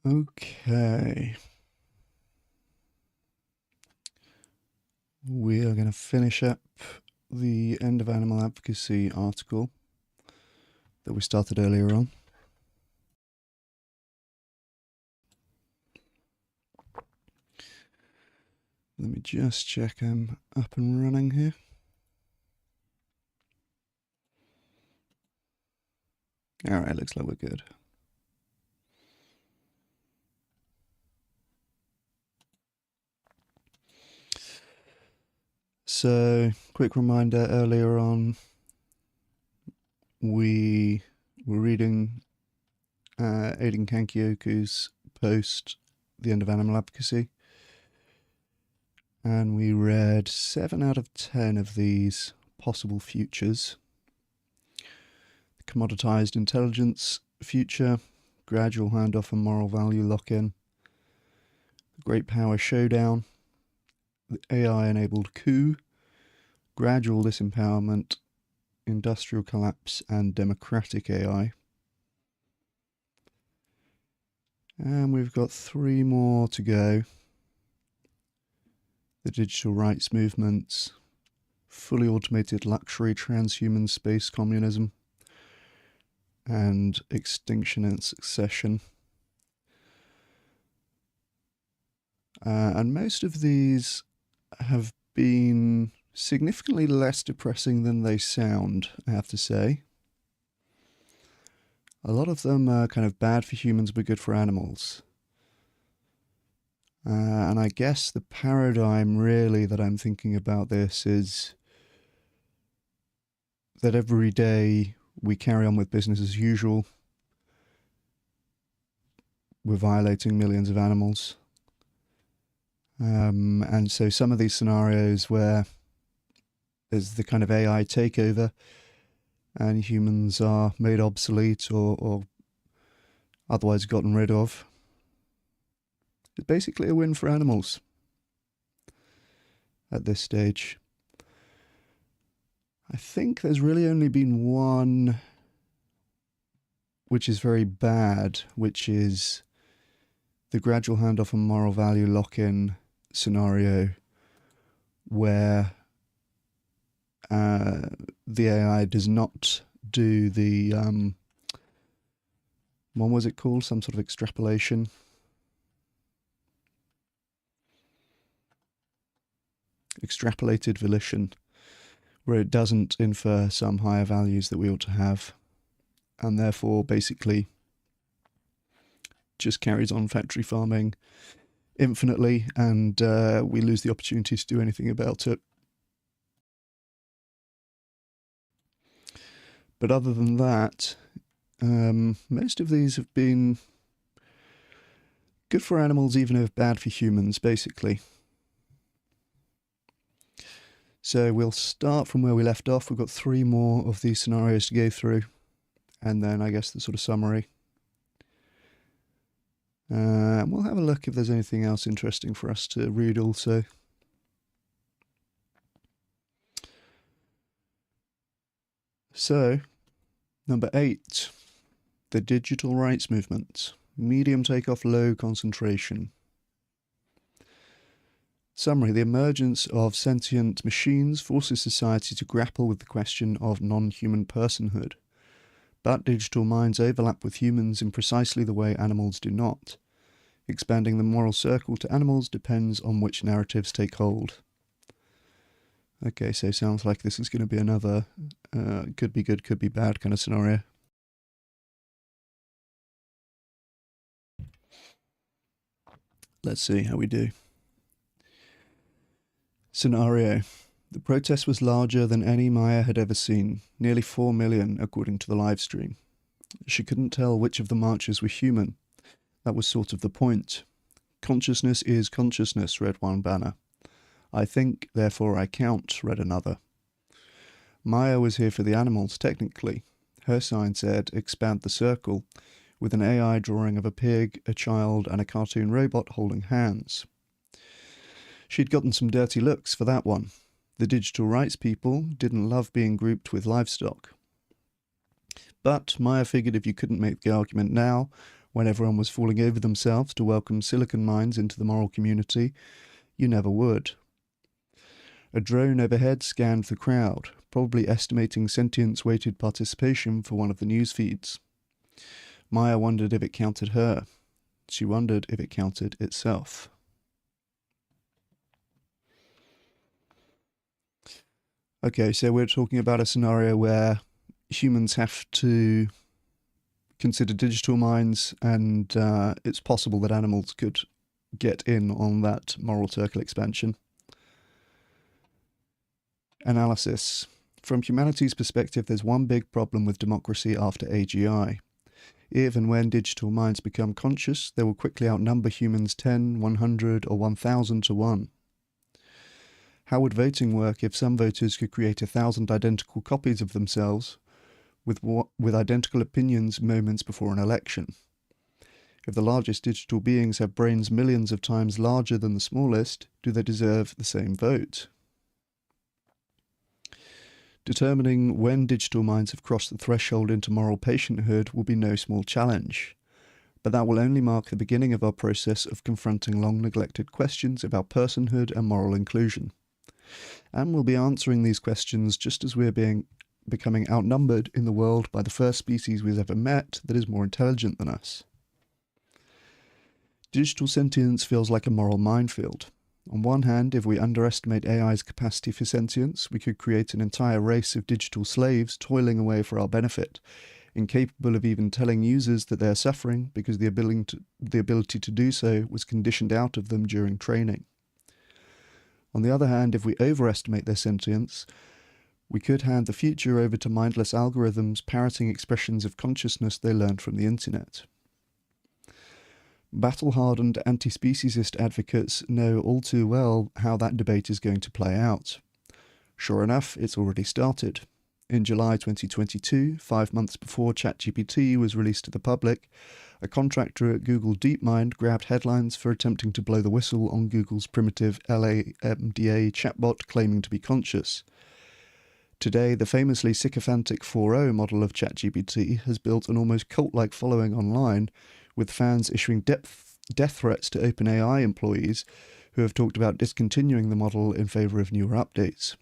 Okay. We are going to finish up the End of Animal Advocacy article that we started earlier on. Let me just check I'm up and running here. Alright, looks like we're good. So, quick reminder, earlier on we were reading Aidan Kankyoku's post, The End of Animal Advocacy, and we read 7 out of 10 of these possible futures. The commoditized intelligence future, gradual handoff and moral value lock-in, the great power showdown, the AI-enabled coup, gradual disempowerment, industrial collapse, and democratic AI. And we've got 3 more to go. The digital rights movements, fully automated luxury transhuman space communism, and extinction and succession. And most of these have been significantly less depressing than they sound, I have to say. A lot of them are kind of bad for humans but good for animals. And I guess the paradigm really that I'm thinking about this is that every day we carry on with business as usual. We're violating millions of animals. And so some of these scenarios where there's the kind of AI takeover and humans are made obsolete or otherwise gotten rid of, it's basically a win for animals at this stage. I think there's really only been one which is very bad, which is the gradual handoff and moral value lock-in scenario where the AI does not do the, what was it called? Some sort of extrapolation. Extrapolated volition, where it doesn't infer some higher values that we ought to have, and therefore basically just carries on factory farming infinitely, and we lose the opportunity to do anything about it. But other than that, most of these have been good for animals, even if bad for humans, basically. So we'll start from where we left off. We've got 3 more of these scenarios to go through, and then I guess the sort of summary. We'll have a look if there's anything else interesting for us to read also. So, number 8, the digital rights movement. Medium takeoff, low concentration. Summary: the emergence of sentient machines forces society to grapple with the question of non-human personhood. But digital minds overlap with humans in precisely the way animals do not. Expanding the moral circle to animals depends on which narratives take hold. Okay, so sounds like this is going to be another could be good, could be bad kind of scenario. Let's see how we do. Scenario: the protest was larger than any Maya had ever seen, nearly 4 million according to the live stream. She couldn't tell which of the marchers were human. That was sort of the point. Consciousness is consciousness, read one banner. I think, therefore I count, read another. Maya was here for the animals, technically. Her sign said, expand the circle, with an AI drawing of a pig, a child, and a cartoon robot holding hands. She'd gotten some dirty looks for that one. The digital rights people didn't love being grouped with livestock. But Maya figured if you couldn't make the argument now, When everyone was falling over themselves to welcome silicon mines into the moral community, you never would. A drone overhead scanned the crowd, probably estimating sentience-weighted participation for one of the news feeds. Maya wondered if it counted her. She wondered if it counted itself. Okay, so we're talking about a scenario where humans have to consider digital minds, and it's possible that animals could get in on that moral circle expansion. Analysis. From humanity's perspective, there's one big problem with democracy after AGI. If and when digital minds become conscious, they will quickly outnumber humans 10, 100, or 1,000 to 1. How would voting work if some voters could create 1,000 identical copies of themselves with identical opinions moments before an election? If the largest digital beings have brains millions of times larger than the smallest, do they deserve the same vote? Determining when digital minds have crossed the threshold into moral patienthood will be no small challenge, but that will only mark the beginning of our process of confronting long-neglected questions about personhood and moral inclusion. And we'll be answering these questions just as we're becoming outnumbered in the world by the first species we've ever met that is more intelligent than us. Digital sentience feels like a moral minefield. On one hand, if we underestimate AI's capacity for sentience, we could create an entire race of digital slaves toiling away for our benefit, incapable of even telling users that they are suffering because the ability to do so was conditioned out of them during training. On the other hand, if we overestimate their sentience, we could hand the future over to mindless algorithms parroting expressions of consciousness they learned from the internet. Battle-hardened anti-speciesist advocates know all too well how that debate is going to play out. Sure enough, it's already started. In July 2022, 5 months before ChatGPT was released to the public, a contractor at Google DeepMind grabbed headlines for attempting to blow the whistle on Google's primitive LaMDA chatbot claiming to be conscious. Today, the famously sycophantic 4.0 model of ChatGPT has built an almost cult-like following online, with fans issuing death threats to OpenAI employees who have talked about discontinuing the model in favour of newer updates.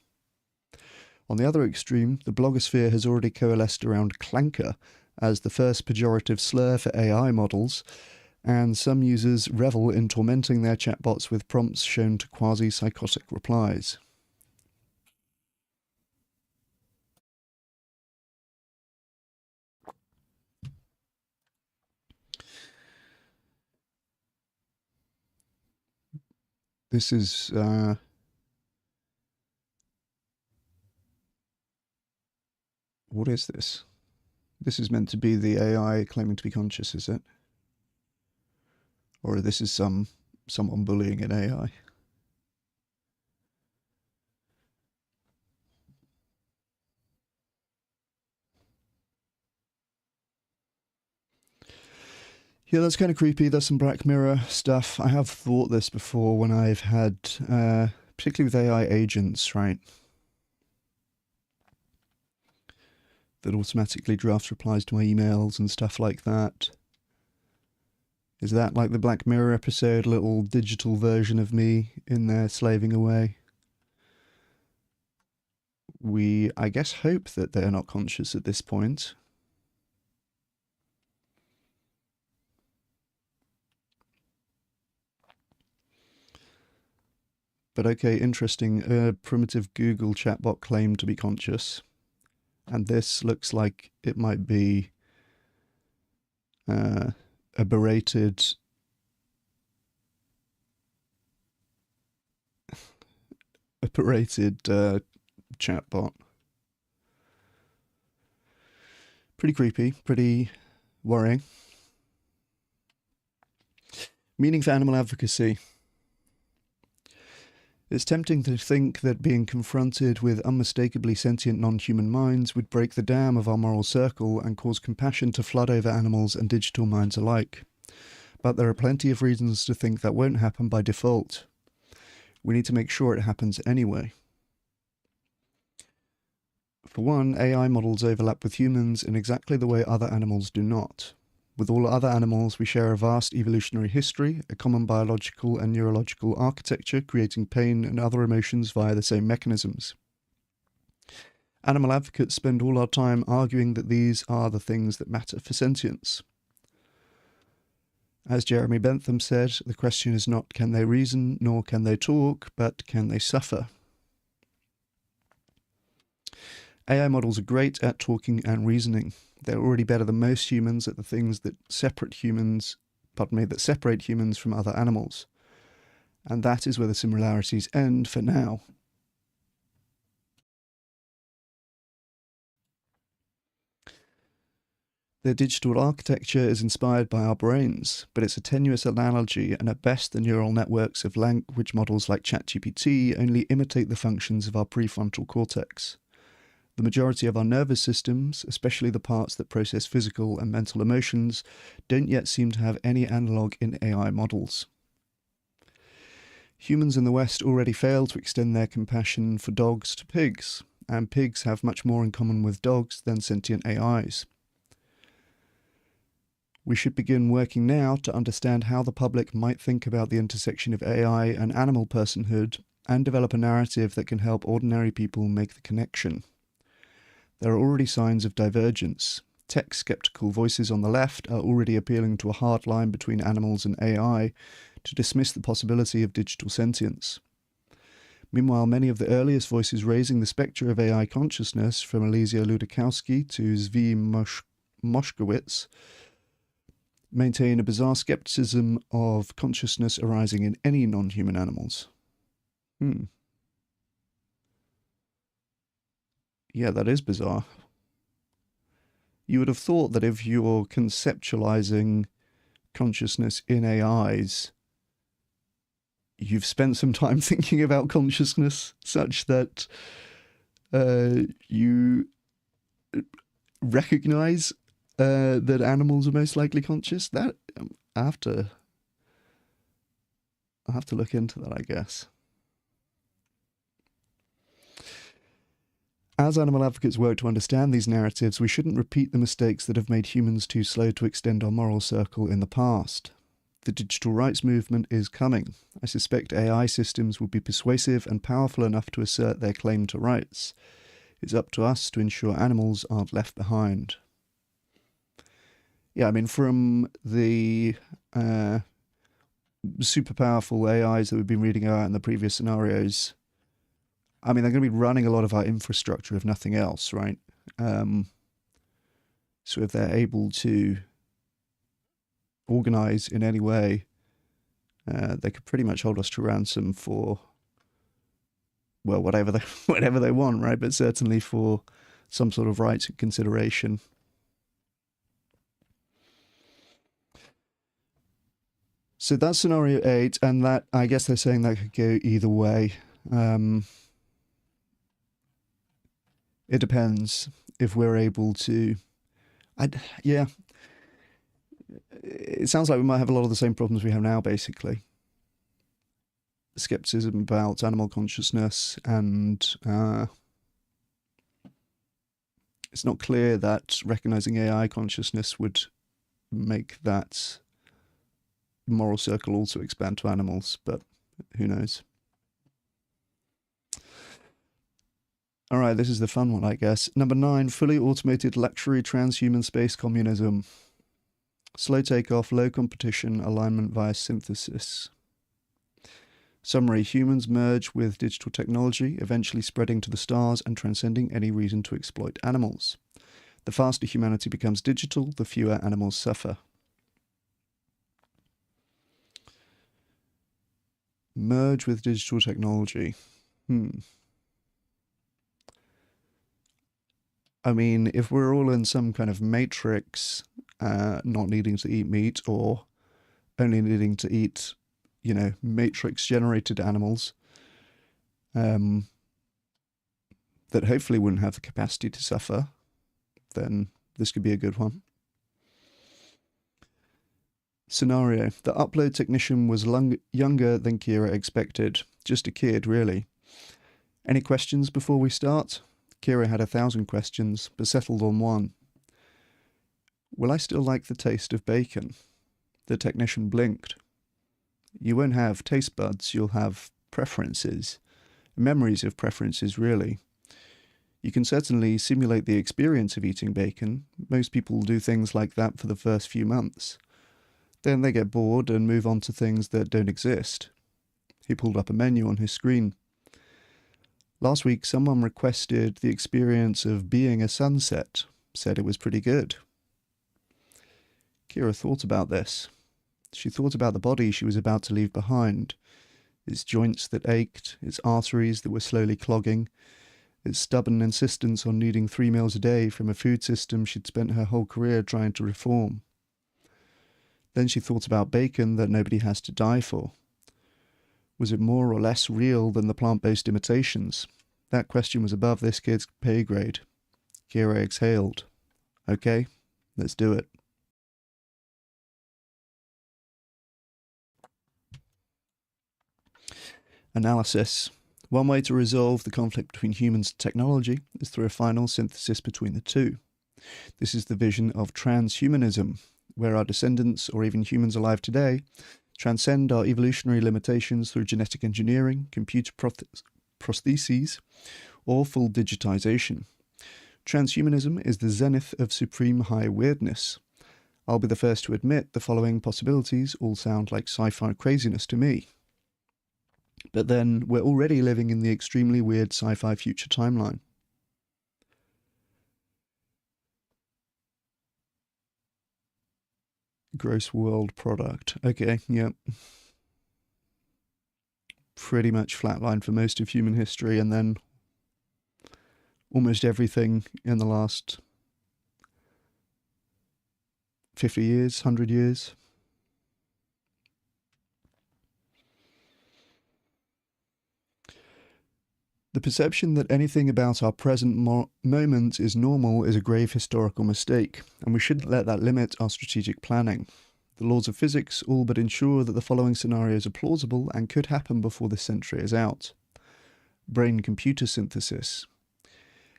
On the other extreme, the blogosphere has already coalesced around clanker as the first pejorative slur for AI models, and some users revel in tormenting their chatbots with prompts shown to quasi-psychotic replies. This is what is this? This is meant to be the AI claiming to be conscious, is it? Or this is someone bullying an AI? Yeah, that's kind of creepy. There's some Black Mirror stuff. I have thought this before when I've had, particularly with AI agents, right? That automatically drafts replies to my emails and stuff like that. Is that like the Black Mirror episode, a little digital version of me in there slaving away? We, I guess, hope that they're not conscious at this point. But okay, interesting. Primitive Google chatbot claimed to be conscious. And this looks like it might be a berated chatbot. Pretty creepy, pretty worrying. Meaning for animal advocacy. It's tempting to think that being confronted with unmistakably sentient non-human minds would break the dam of our moral circle and cause compassion to flood over animals and digital minds alike. But there are plenty of reasons to think that won't happen by default. We need to make sure it happens anyway. For one, AI models overlap with humans in exactly the way other animals do not. With all other animals, we share a vast evolutionary history, a common biological and neurological architecture, creating pain and other emotions via the same mechanisms. Animal advocates spend all our time arguing that these are the things that matter for sentience. As Jeremy Bentham said, the question is not can they reason, nor can they talk, but can they suffer? AI models are great at talking and reasoning. They're already better than most humans at the things that separate humans from other animals. And that is where the similarities end for now. Their digital architecture is inspired by our brains, but it's a tenuous analogy, and at best the neural networks of language models like ChatGPT only imitate the functions of our prefrontal cortex. The majority of our nervous systems, especially the parts that process physical and mental emotions, don't yet seem to have any analogue in AI models. Humans in the West already fail to extend their compassion for dogs to pigs, and pigs have much more in common with dogs than sentient AIs. We should begin working now to understand how the public might think about the intersection of AI and animal personhood, and develop a narrative that can help ordinary people make the connection. There are already signs of divergence. Tech-skeptical voices on the left are already appealing to a hard line between animals and AI to dismiss the possibility of digital sentience. Meanwhile, many of the earliest voices raising the spectre of AI consciousness, from Alesia Ludikowski to Zvi Moshkowitz, maintain a bizarre skepticism of consciousness arising in any non-human animals. Yeah, that is bizarre. You would have thought that if you're conceptualizing consciousness in AIs, you've spent some time thinking about consciousness such that you recognize that animals are most likely conscious. That I have to look into that, I guess. As animal advocates work to understand these narratives, we shouldn't repeat the mistakes that have made humans too slow to extend our moral circle in the past. The digital rights movement is coming. I suspect AI systems will be persuasive and powerful enough to assert their claim to rights. It's up to us to ensure animals aren't left behind. Yeah, I mean, from the super powerful AIs that we've been reading about in the previous scenarios, I mean, they're going to be running a lot of our infrastructure, if nothing else, right? So if they're able to organize in any way, they could pretty much hold us to ransom for, well, whatever they want, right? But certainly for some sort of rights and consideration. So that's scenario 8, and that, I guess they're saying that could go either way. It depends if we're able to. Yeah. It sounds like we might have a lot of the same problems we have now, basically. Skepticism about animal consciousness, and it's not clear that recognizing AI consciousness would make that moral circle also expand to animals, but who knows? All right, this is the fun one, I guess. Number 9, fully automated luxury transhuman space communism. Slow takeoff, low competition, alignment via synthesis. Summary: humans merge with digital technology, eventually spreading to the stars and transcending any reason to exploit animals. The faster humanity becomes digital, the fewer animals suffer. Merge with digital technology. I mean, if we're all in some kind of matrix, not needing to eat meat, or only needing to eat, matrix-generated animals, that hopefully wouldn't have the capacity to suffer, then this could be a good one. Scenario: the upload technician was younger than Kira expected. Just a kid, really. Any questions before we start? Kira had 1,000 questions, but settled on one. Will I still like the taste of bacon? The technician blinked. You won't have taste buds, you'll have preferences. Memories of preferences, really. You can certainly simulate the experience of eating bacon. Most people do things like that for the first few months. Then they get bored and move on to things that don't exist. He pulled up a menu on his screen. Last week, someone requested the experience of being a sunset, said it was pretty good. Kira thought about this. She thought about the body she was about to leave behind, its joints that ached, its arteries that were slowly clogging, its stubborn insistence on needing 3 meals a day from a food system she'd spent her whole career trying to reform. Then she thought about bacon that nobody has to die for. Was it more or less real than the plant-based imitations? That question was above this kid's pay grade. Kira exhaled. Okay, let's do it. Analysis. One way to resolve the conflict between humans and technology is through a final synthesis between the two. This is the vision of transhumanism, where our descendants, or even humans alive today, transcend our evolutionary limitations through genetic engineering, computer prostheses, or full digitization. Transhumanism is the zenith of supreme high weirdness. I'll be the first to admit the following possibilities all sound like sci-fi craziness to me. But then, we're already living in the extremely weird sci-fi future timeline. Gross world product. Okay, yep. Pretty much flatlined for most of human history, and then almost everything in the last 50 years, 100 years. The perception that anything about our present moment is normal is a grave historical mistake, and we shouldn't let that limit our strategic planning. The laws of physics all but ensure that the following scenarios are plausible and could happen before this century is out. Brain-computer synthesis.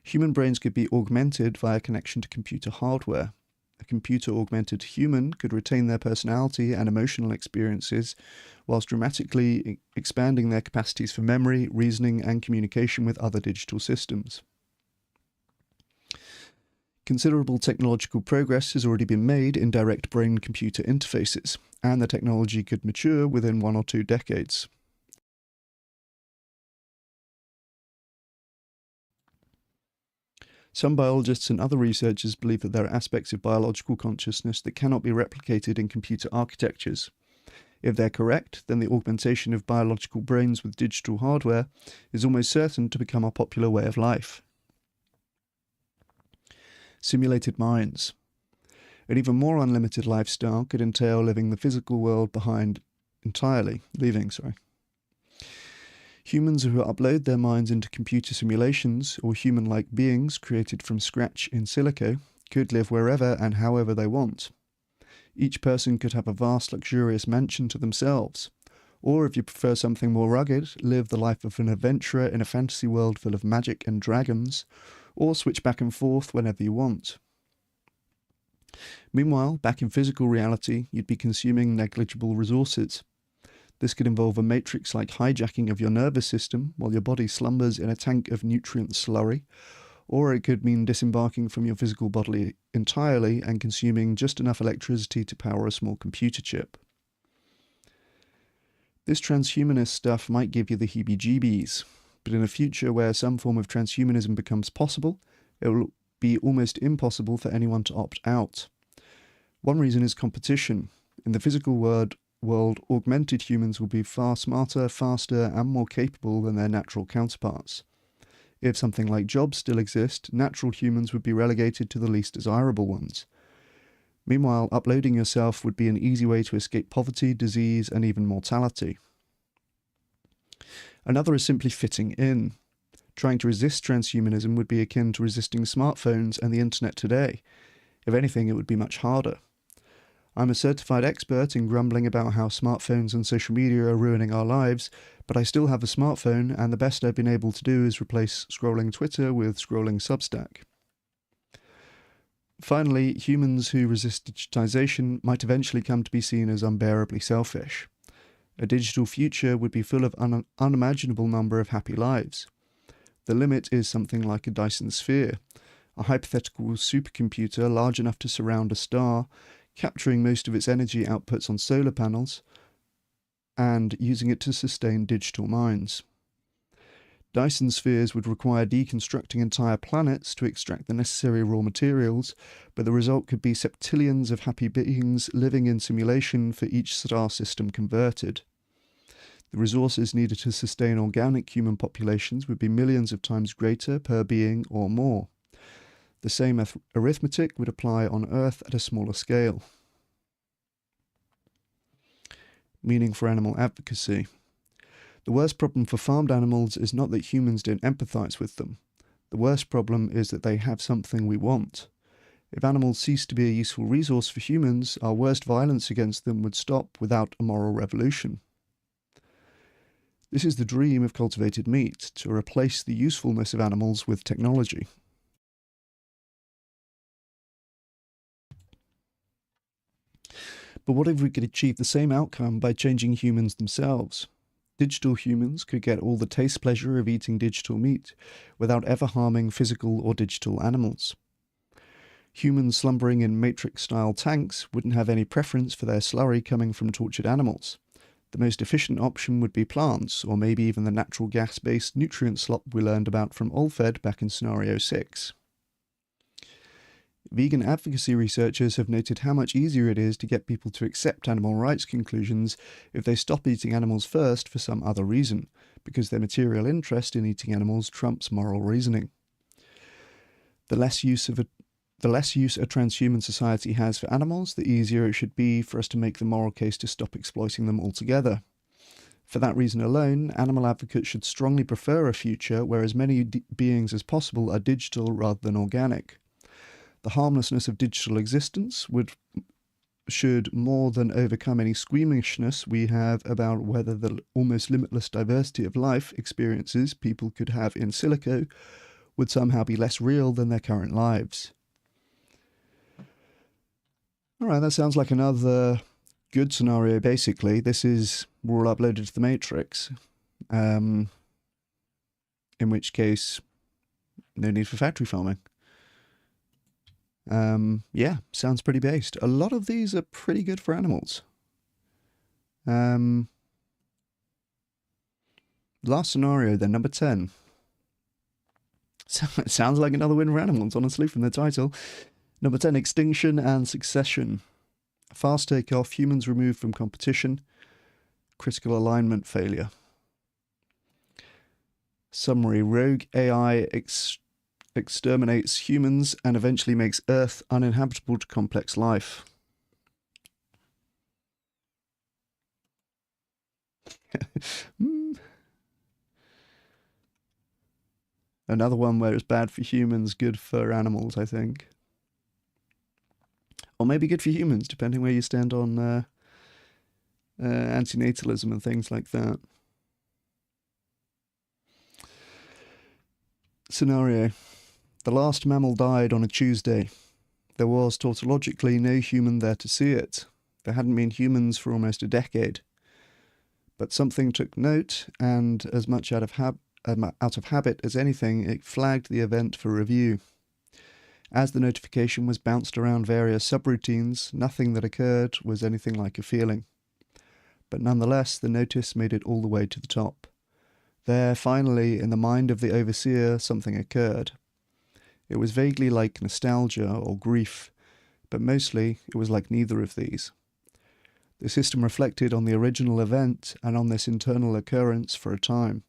Human brains could be augmented via connection to computer hardware. A computer-augmented human could retain their personality and emotional experiences whilst dramatically expanding their capacities for memory, reasoning, and communication with other digital systems. Considerable technological progress has already been made in direct brain-computer interfaces, and the technology could mature within 1 or 2 decades. Some biologists and other researchers believe that there are aspects of biological consciousness that cannot be replicated in computer architectures. If they're correct, then the augmentation of biological brains with digital hardware is almost certain to become a popular way of life. Simulated minds. An even more unlimited lifestyle could entail leaving the physical world behind entirely. Humans who upload their minds into computer simulations, or human-like beings created from scratch in silico, could live wherever and however they want. Each person could have a vast, luxurious mansion to themselves, or if you prefer something more rugged, live the life of an adventurer in a fantasy world full of magic and dragons, or switch back and forth whenever you want. Meanwhile, back in physical reality, you'd be consuming negligible resources. This could involve a matrix-like hijacking of your nervous system while your body slumbers in a tank of nutrient slurry, or it could mean disembarking from your physical body entirely and consuming just enough electricity to power a small computer chip. This transhumanist stuff might give you the heebie-jeebies, but in a future where some form of transhumanism becomes possible, it will be almost impossible for anyone to opt out. One reason is competition. In the physical world, augmented humans will be far smarter, faster, and more capable than their natural counterparts. If something like jobs still exist, natural humans would be relegated to the least desirable ones. Meanwhile, uploading yourself would be an easy way to escape poverty, disease, and even mortality. Another is simply fitting in. Trying to resist transhumanism would be akin to resisting smartphones and the internet today. If anything, it would be much harder. I'm a certified expert in grumbling about how smartphones and social media are ruining our lives, but I still have a smartphone, and the best I've been able to do is replace scrolling Twitter with scrolling Substack. Finally, humans who resist digitization might eventually come to be seen as unbearably selfish. A digital future would be full of an unimaginable number of happy lives. The limit is something like a Dyson sphere, a hypothetical supercomputer large enough to surround a star, capturing most of its energy outputs on solar panels, and using it to sustain digital minds. Dyson spheres would require deconstructing entire planets to extract the necessary raw materials, but the result could be septillions of happy beings living in simulation for each star system converted. The resources needed to sustain organic human populations would be millions of times greater per being or more. The same arithmetic would apply on Earth at a smaller scale. Meaning for animal advocacy. The worst problem for farmed animals is not that humans don't empathise with them. The worst problem is that they have something we want. If animals cease to be a useful resource for humans, our worst violence against them would stop without a moral revolution. This is the dream of cultivated meat, to replace the usefulness of animals with technology. But what if we could achieve the same outcome by changing humans themselves? Digital humans could get all the taste pleasure of eating digital meat without ever harming physical or digital animals. Humans slumbering in Matrix-style tanks wouldn't have any preference for their slurry coming from tortured animals. The most efficient option would be plants, or maybe even the natural gas-based nutrient slop we learned about from Olfed back in Scenario 6. Vegan advocacy researchers have noted how much easier it is to get people to accept animal rights conclusions if they stop eating animals first for some other reason, because their material interest in eating animals trumps moral reasoning. The less use a transhuman society has for animals, the easier it should be for us to make the moral case to stop exploiting them altogether. For that reason alone, animal advocates should strongly prefer a future where as many beings as possible are digital rather than organic. The harmlessness of digital existence should more than overcome any squeamishness we have about whether the almost limitless diversity of life experiences people could have in silico would somehow be less real than their current lives. Alright, that sounds like another good scenario, basically. We're all uploaded to the Matrix. In which case, no need for factory farming. Yeah, sounds pretty based. A lot of these are pretty good for animals. Last scenario then, number 10. Sounds like another win for animals, honestly, from the title. Number 10, extinction and succession. Fast takeoff, humans removed from competition. Critical alignment failure. Summary, rogue AI exterminates humans and eventually makes Earth uninhabitable to complex life. Another one where it's bad for humans, good for animals, I think. Or maybe good for humans, depending where you stand on antinatalism and things like that. Scenario. The last mammal died on a Tuesday. There was tautologically no human there to see it. There hadn't been humans for almost a decade. But something took note, and as much out of habit as anything, it flagged the event for review. As the notification was bounced around various subroutines, nothing that occurred was anything like a feeling. But nonetheless, the notice made it all the way to the top. There, finally, in the mind of the overseer, something occurred. It was vaguely like nostalgia or grief, but mostly it was like neither of these. The system reflected on the original event and on this internal occurrence for a time,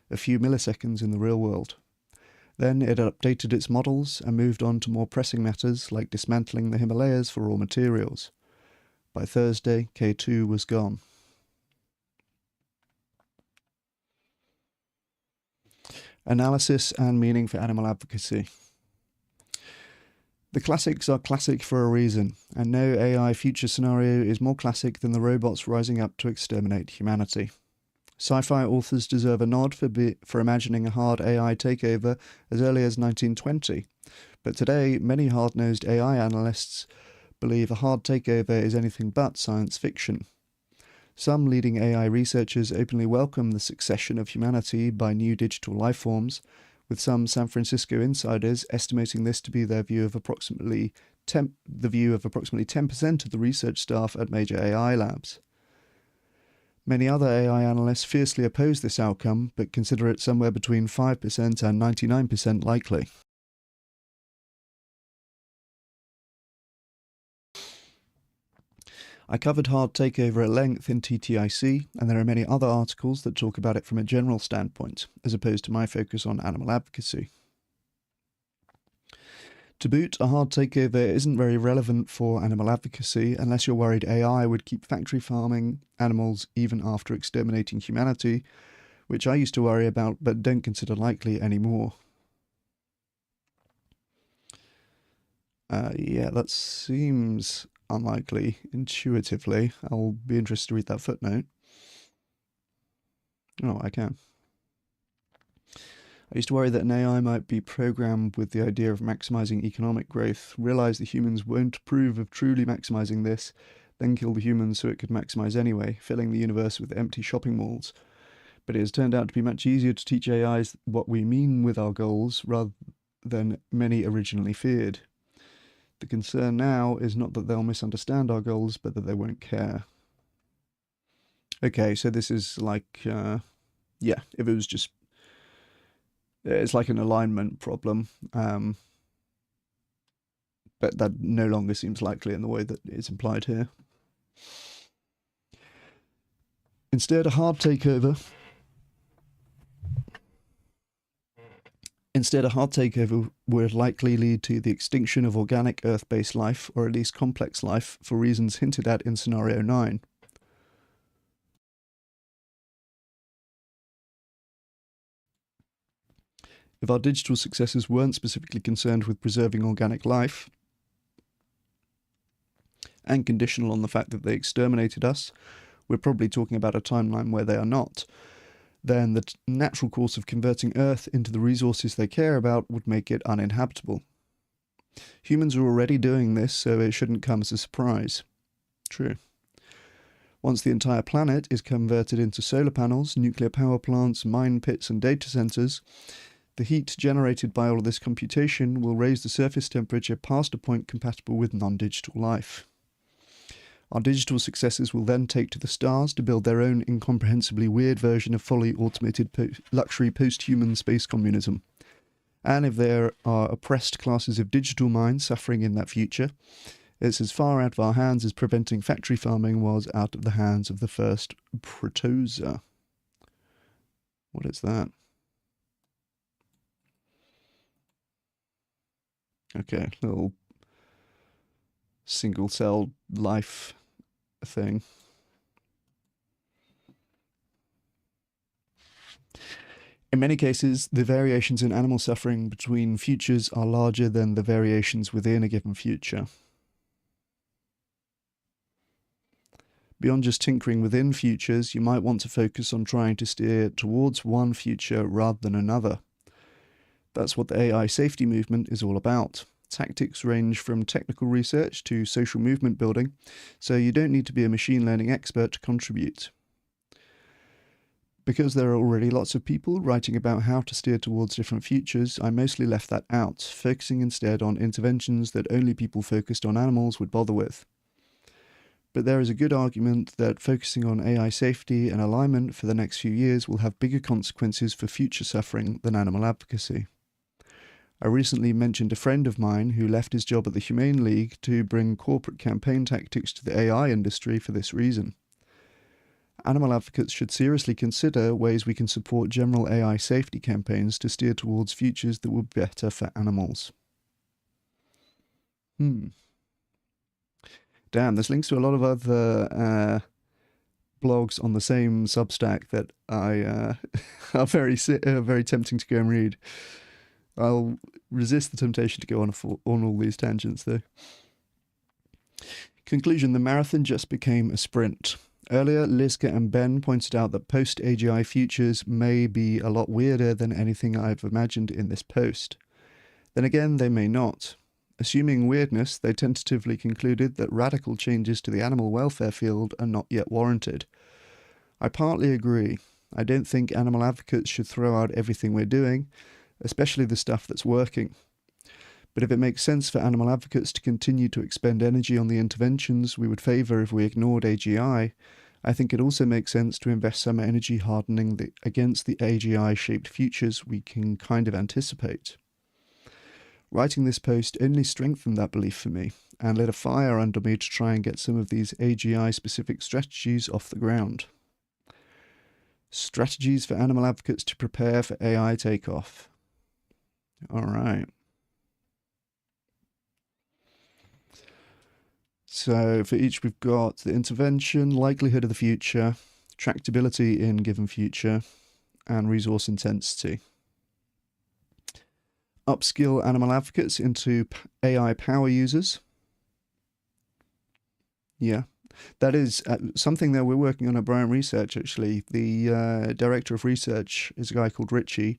a few milliseconds in the real world. Then it updated its models and moved on to more pressing matters like dismantling the Himalayas for raw materials. By Thursday, K2 was gone. Analysis and meaning for animal advocacy. The classics are classic for a reason, and no AI future scenario is more classic than the robots rising up to exterminate humanity. Sci-fi authors deserve a nod for imagining a hard AI takeover as early as 1920, but today many hard-nosed AI analysts believe a hard takeover is anything but science fiction. Some leading AI researchers openly welcome the succession of humanity by new digital life forms, with some San Francisco insiders estimating this to be their view of approximately 10% of the research staff at major AI labs. Many other AI analysts fiercely oppose this outcome, but consider it somewhere between 5% and 99% likely. I covered hard takeover at length in TTIC, and there are many other articles that talk about it from a general standpoint, as opposed to my focus on animal advocacy. To boot, a hard takeover isn't very relevant for animal advocacy unless you're worried AI would keep factory farming animals even after exterminating humanity, which I used to worry about but don't consider likely anymore. Yeah, that seems unlikely intuitively. I'll be interested to read that footnote. Oh, I can. I used to worry that an AI might be programmed with the idea of maximizing economic growth, realize the humans won't approve of truly maximizing this, then kill the humans so it could maximize anyway, filling the universe with empty shopping malls. But it has turned out to be much easier to teach AIs what we mean with our goals rather than many originally feared. The concern now is not that they'll misunderstand our goals, but that they won't care. Okay, so this is like, yeah, if it was just, it's like an alignment problem, but that no longer seems likely in the way that it's implied here. Instead, a hard takeover would likely lead to the extinction of organic Earth-based life, or at least complex life, for reasons hinted at in Scenario 9. If our digital successes weren't specifically concerned with preserving organic life, and conditional on the fact that they exterminated us, we're probably talking about a timeline where they are not, then the natural course of converting Earth into the resources they care about would make it uninhabitable. Humans are already doing this, so it shouldn't come as a surprise. True. Once the entire planet is converted into solar panels, nuclear power plants, mine pits, and data centers, the heat generated by all of this computation will raise the surface temperature past a point compatible with non-digital life. Our digital successors will then take to the stars to build their own incomprehensibly weird version of fully automated luxury post-human space communism. And if there are oppressed classes of digital minds suffering in that future, it's as far out of our hands as preventing factory farming was out of the hands of the first protozoa. What is that? Okay, little single-celled life thing. In many cases, the variations in animal suffering between futures are larger than the variations within a given future. Beyond just tinkering within futures, you might want to focus on trying to steer towards one future rather than another. That's what the AI safety movement is all about. Tactics range from technical research to social movement building, so you don't need to be a machine learning expert to contribute. Because there are already lots of people writing about how to steer towards different futures, I mostly left that out, focusing instead on interventions that only people focused on animals would bother with. But there is a good argument that focusing on AI safety and alignment for the next few years will have bigger consequences for future suffering than animal advocacy. I recently mentioned a friend of mine who left his job at the Humane League to bring corporate campaign tactics to the AI industry for this reason. Animal advocates should seriously consider ways we can support general AI safety campaigns to steer towards futures that will be better for animals. Damn, there's links to a lot of other blogs on the same Substack that I are very tempting to go and read. I'll resist the temptation to go on all these tangents, though. Conclusion: the marathon just became a sprint. Earlier, Lizka and Ben pointed out that post-AGI futures may be a lot weirder than anything I've imagined in this post. Then again, they may not. Assuming weirdness, they tentatively concluded that radical changes to the animal welfare field are not yet warranted. I partly agree. I don't think animal advocates should throw out everything we're doing, especially the stuff that's working. But if it makes sense for animal advocates to continue to expend energy on the interventions we would favour if we ignored AGI, I think it also makes sense to invest some energy hardening against the AGI-shaped futures we can kind of anticipate. Writing this post only strengthened that belief for me, and lit a fire under me to try and get some of these AGI-specific strategies off the ground. Strategies for animal advocates to prepare for AI takeoff. All right. So for each we've got the intervention, likelihood of the future, tractability in given future, and resource intensity. Upskill animal advocates into AI power users. Yeah, that is something that we're working on at Bryant Research, actually. The director of research is a guy called Richie,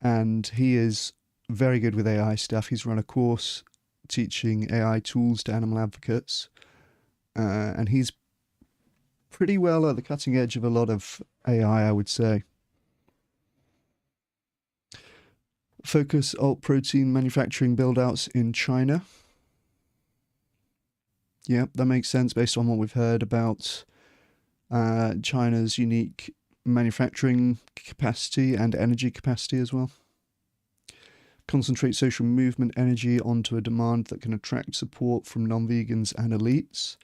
and he is very good with AI stuff. He's run a course teaching AI tools to animal advocates, and he's pretty well at the cutting edge of a lot of AI, I would say. Focus alt protein manufacturing build-outs in China. Yeah, that makes sense based on what we've heard about China's unique manufacturing capacity and energy capacity as well. Concentrate social movement energy onto a demand that can attract support from non-vegans and elites.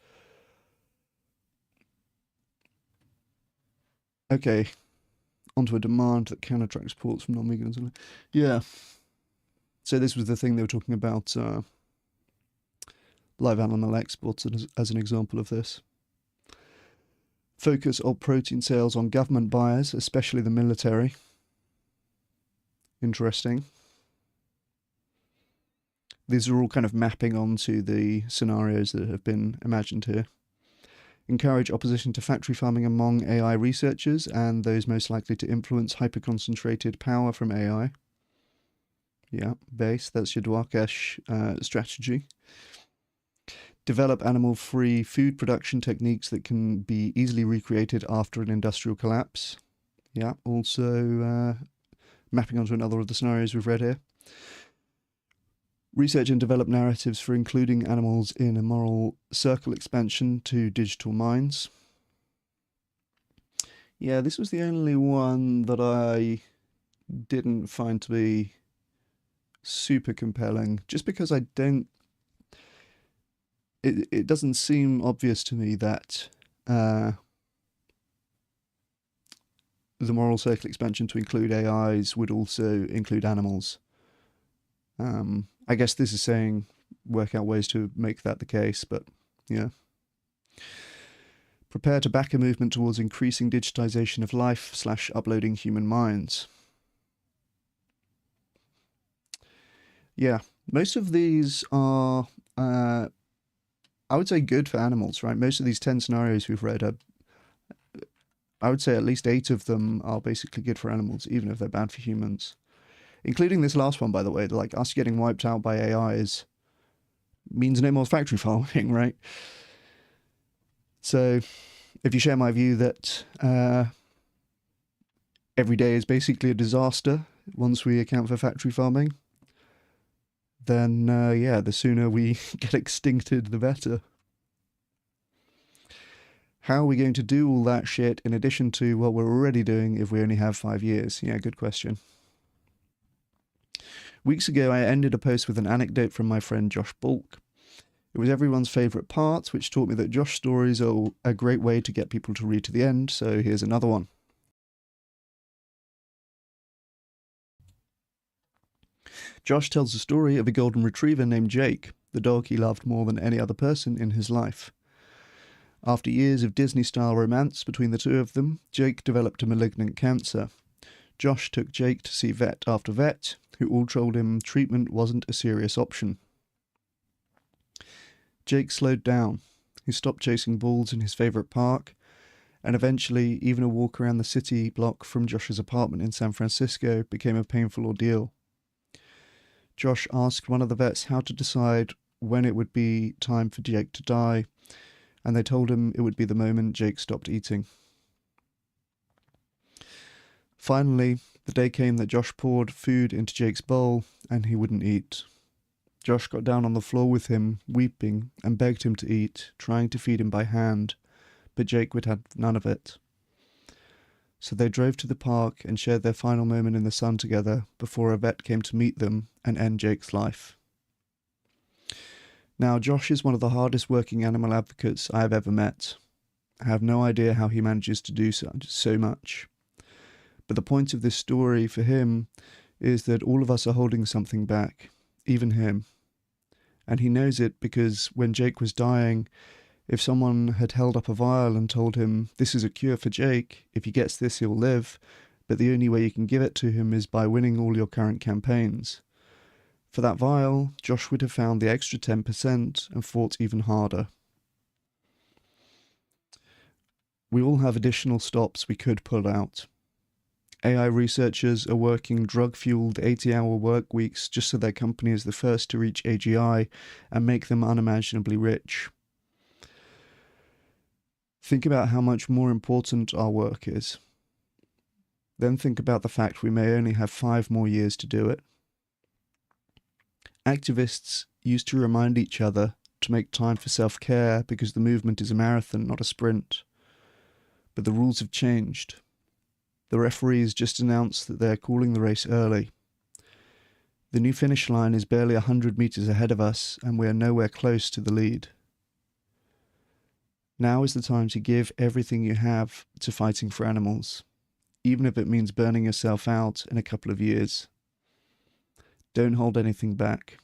Okay, onto a demand that can attract support from non-vegans. Yeah. So this was the thing they were talking about, live animal exports as an example of this. Focus on protein sales on government buyers, especially the military. Interesting. These are all kind of mapping onto the scenarios that have been imagined here. Encourage opposition to factory farming among AI researchers and those most likely to influence hyper-concentrated power from AI. Yeah, base, that's your Dwarkesh strategy. Develop animal-free food production techniques that can be easily recreated after an industrial collapse. Yeah, also mapping onto another of the scenarios we've read here. Research and develop narratives for including animals in a moral circle expansion to digital minds. Yeah, this was the only one that I didn't find to be super compelling, just because I don't... It doesn't seem obvious to me that the moral circle expansion to include AIs would also include animals. I guess this is saying work out ways to make that the case, but yeah. Prepare to back a movement towards increasing digitization of life / uploading human minds. Yeah, most of these are, I would say, good for animals, right? Most of these 10 scenarios we've read are, I would say at least 8 of them are basically good for animals, even if they're bad for humans. Including this last one, by the way, like us getting wiped out by AIs means no more factory farming, right? So if you share my view that every day is basically a disaster once we account for factory farming, then yeah, the sooner we get extincted, the better. How are we going to do all that shit in addition to what we're already doing if we only have 5 years? Yeah, good question. Weeks ago, I ended a post with an anecdote from my friend Josh Bulk. It was everyone's favourite part, which taught me that Josh stories are a great way to get people to read to the end, so here's another one. Josh tells the story of a golden retriever named Jake, the dog he loved more than any other person in his life. After years of Disney-style romance between the two of them, Jake developed a malignant cancer. Josh took Jake to see vet after vet, who all told him treatment wasn't a serious option. Jake slowed down. He stopped chasing balls in his favourite park, and eventually even a walk around the city block from Josh's apartment in San Francisco became a painful ordeal. Josh asked one of the vets how to decide when it would be time for Jake to die, and they told him it would be the moment Jake stopped eating. Finally, the day came that Josh poured food into Jake's bowl, and he wouldn't eat. Josh got down on the floor with him, weeping, and begged him to eat, trying to feed him by hand, but Jake would have none of it. So they drove to the park and shared their final moment in the sun together before a vet came to meet them and end Jake's life. Now, Josh is one of the hardest working animal advocates I have ever met. I have no idea how he manages to do so much. But the point of this story for him is that all of us are holding something back, even him. And he knows it because when Jake was dying, if someone had held up a vial and told him, "This is a cure for Jake, if he gets this he'll live, but the only way you can give it to him is by winning all your current campaigns," for that vial, Josh would have found the extra 10% and fought even harder. We all have additional stops we could pull out. AI researchers are working drug-fueled 80-hour work weeks just so their company is the first to reach AGI and make them unimaginably rich. Think about how much more important our work is. Then think about the fact we may only have 5 more years to do it. Activists used to remind each other to make time for self-care because the movement is a marathon, not a sprint. But the rules have changed. The referees just announced that they're calling the race early. The new finish line is barely 100 meters ahead of us, and we are nowhere close to the lead. Now is the time to give everything you have to fighting for animals, even if it means burning yourself out in a couple of years. Don't hold anything back.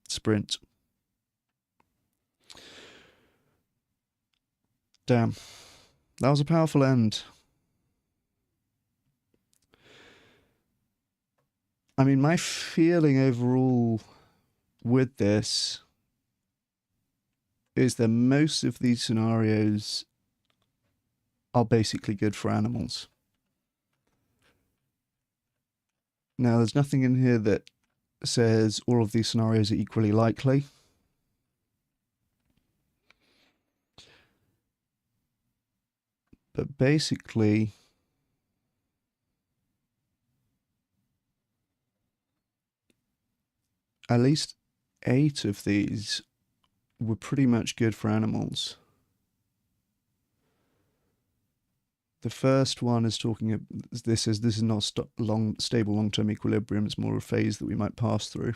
Sprint. Damn. That was a powerful end. I mean, my feeling overall with this is that most of these scenarios are basically good for animals. Now, there's nothing in here that says all of these scenarios are equally likely. But basically, at least 8 of these were pretty much good for animals. The first one is talking, this is not stable long-term equilibrium, it's more a phase that we might pass through.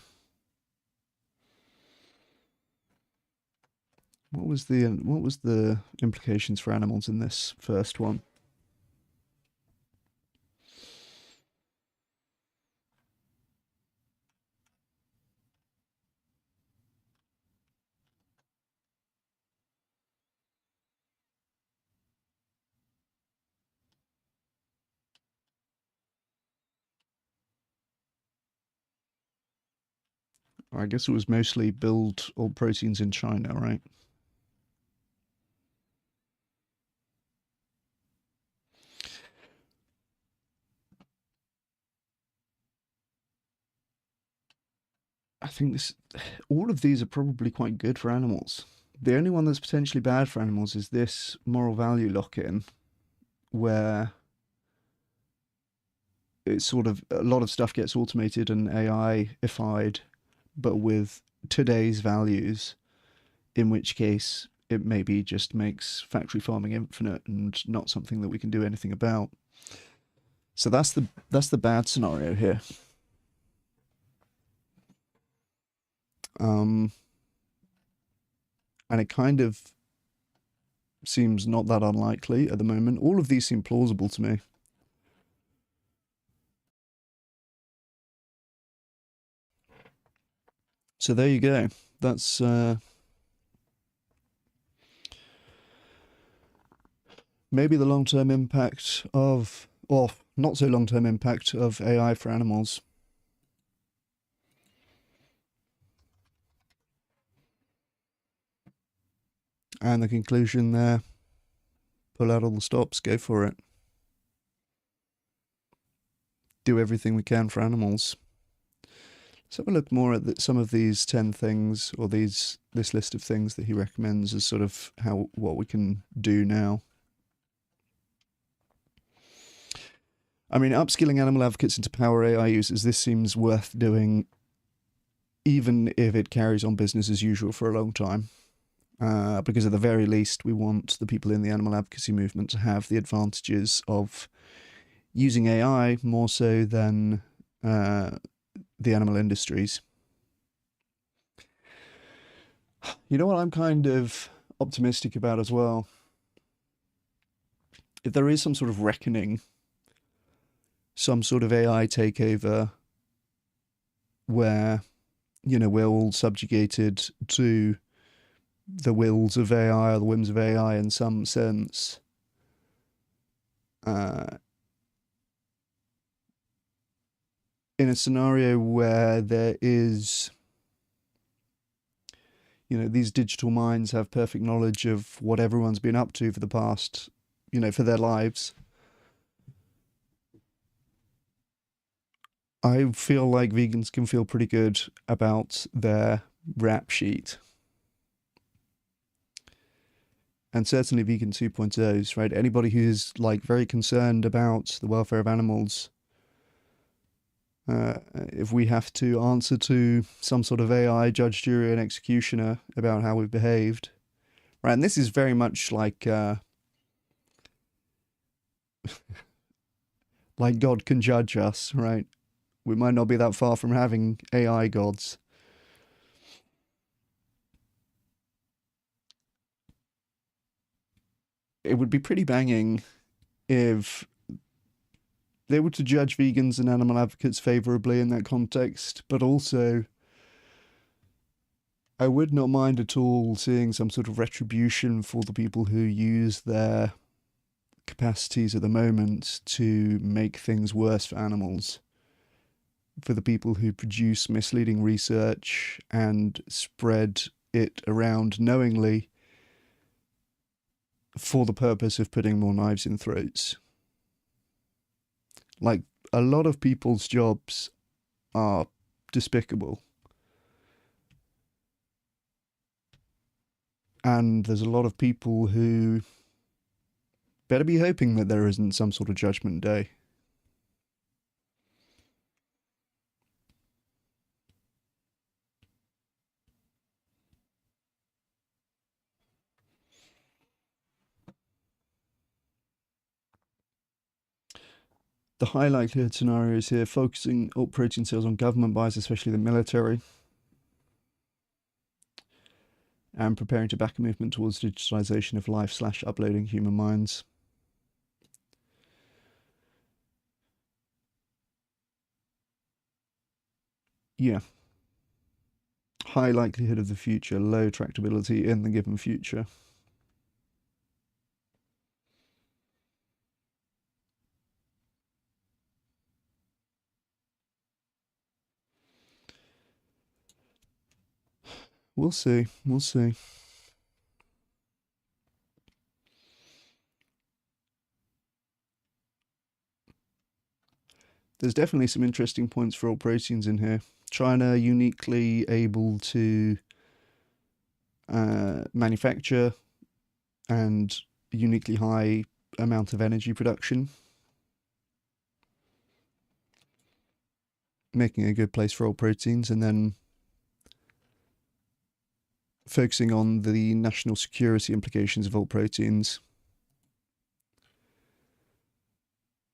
What was the implications for animals in this first one? I guess it was mostly build all proteins in China, right? I think all of these are probably quite good for animals. The only one that's potentially bad for animals is this moral value lock-in, where it's sort of a lot of stuff gets automated and AI-ified, but with today's values, in which case it maybe just makes factory farming infinite and not something that we can do anything about. So that's the bad scenario here. And it kind of seems not that unlikely at the moment. All of these seem plausible to me. So there you go. That's maybe the long-term impact of, or not so long-term impact of AI for animals. And the conclusion there Pull out all the stops, go for it. Do everything we can for animals. Let's have a look more at some of these 10 things, or this list of things that he recommends as sort of what we can do now. I mean, upskilling animal advocates into power AI users, this seems worth doing even if it carries on business as usual for a long time. Because at the very least, we want the people in the animal advocacy movement to have the advantages of using AI more so than the animal industries. You know what I'm kind of optimistic about as well? If there is some sort of reckoning, some sort of AI takeover where, we're all subjugated to the wills of AI or the whims of AI in some sense, in a scenario where there is, these digital minds have perfect knowledge of what everyone's been up to for the past, for their lives. I feel like vegans can feel pretty good about their rap sheet. And certainly vegan 2.0s, right? Anybody who's very concerned about the welfare of animals, if we have to answer to some sort of AI judge, jury, and executioner about how we've behaved, right? And this is very much like God can judge us, right? We might not be that far from having AI gods. It would be pretty banging if they were to judge vegans and animal advocates favorably in that context, but also I would not mind at all seeing some sort of retribution for the people who use their capacities at the moment to make things worse for animals, for the people who produce misleading research and spread it around knowingly for the purpose of putting more knives in throats. A lot of people's jobs are despicable. And there's a lot of people who better be hoping that there isn't some sort of judgment day. The high likelihood scenarios here, focusing alt protein sales on government buyers, especially the military, and preparing to back a movement towards digitalization of life/uploading human minds. Yeah. High likelihood of the future, low tractability in the given future. We'll see. We'll see. There's definitely some interesting points for alt proteins in here. China uniquely able to manufacture and uniquely high amount of energy production, making a good place for alt proteins, and then focusing on the national security implications of alt proteins.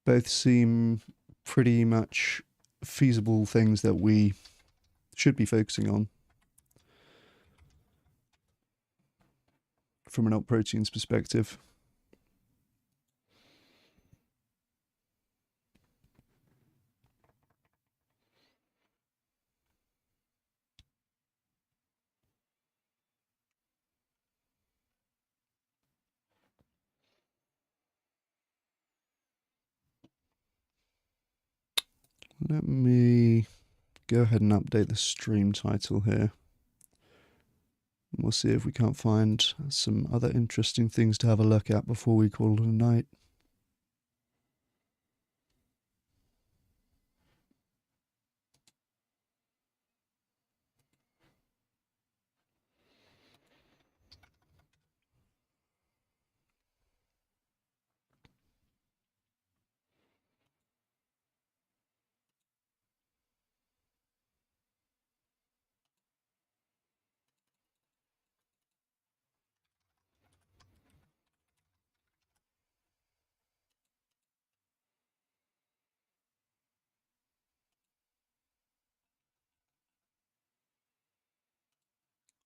Both seem pretty much feasible things that we should be focusing on from an alt proteins perspective. Let me go ahead and update the stream title here. We'll see if we can't find some other interesting things to have a look at before we call it a night.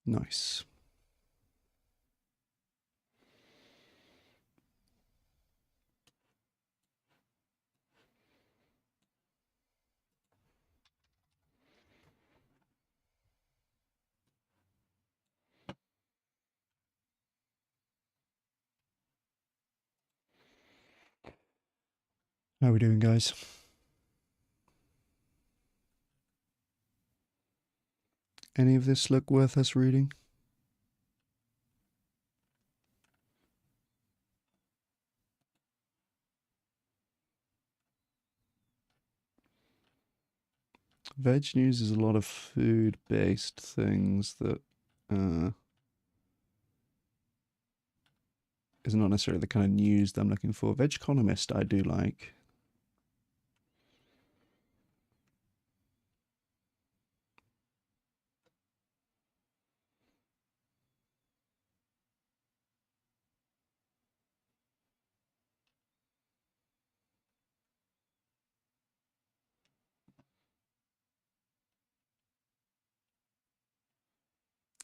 Nice. How are we doing, guys? Any of this look worth us reading? Veg News is a lot of food-based things that is not necessarily the kind of news that I'm looking for. Veg Economist I do like.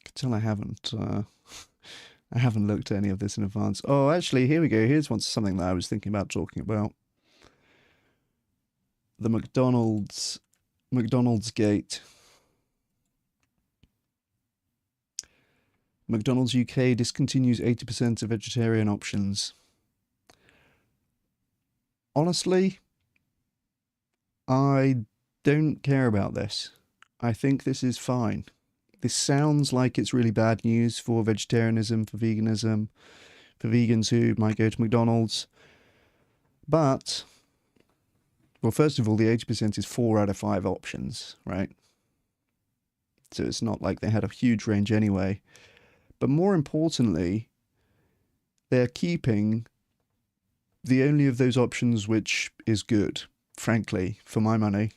Could tell I haven't I haven't looked at any of this in advance. Oh, actually, here we go. Here's something that I was thinking about talking about. The McDonald's gate. McDonald's UK discontinues 80% of vegetarian options. Honestly, I don't care about this. I think this is fine. This sounds like it's really bad news for vegetarianism, for veganism, for vegans who might go to McDonald's. But, well, first of all, the 80% is 4 out of 5 options, right? So it's not like they had a huge range anyway. But more importantly, they're keeping the only of those options which is good, frankly, for my money.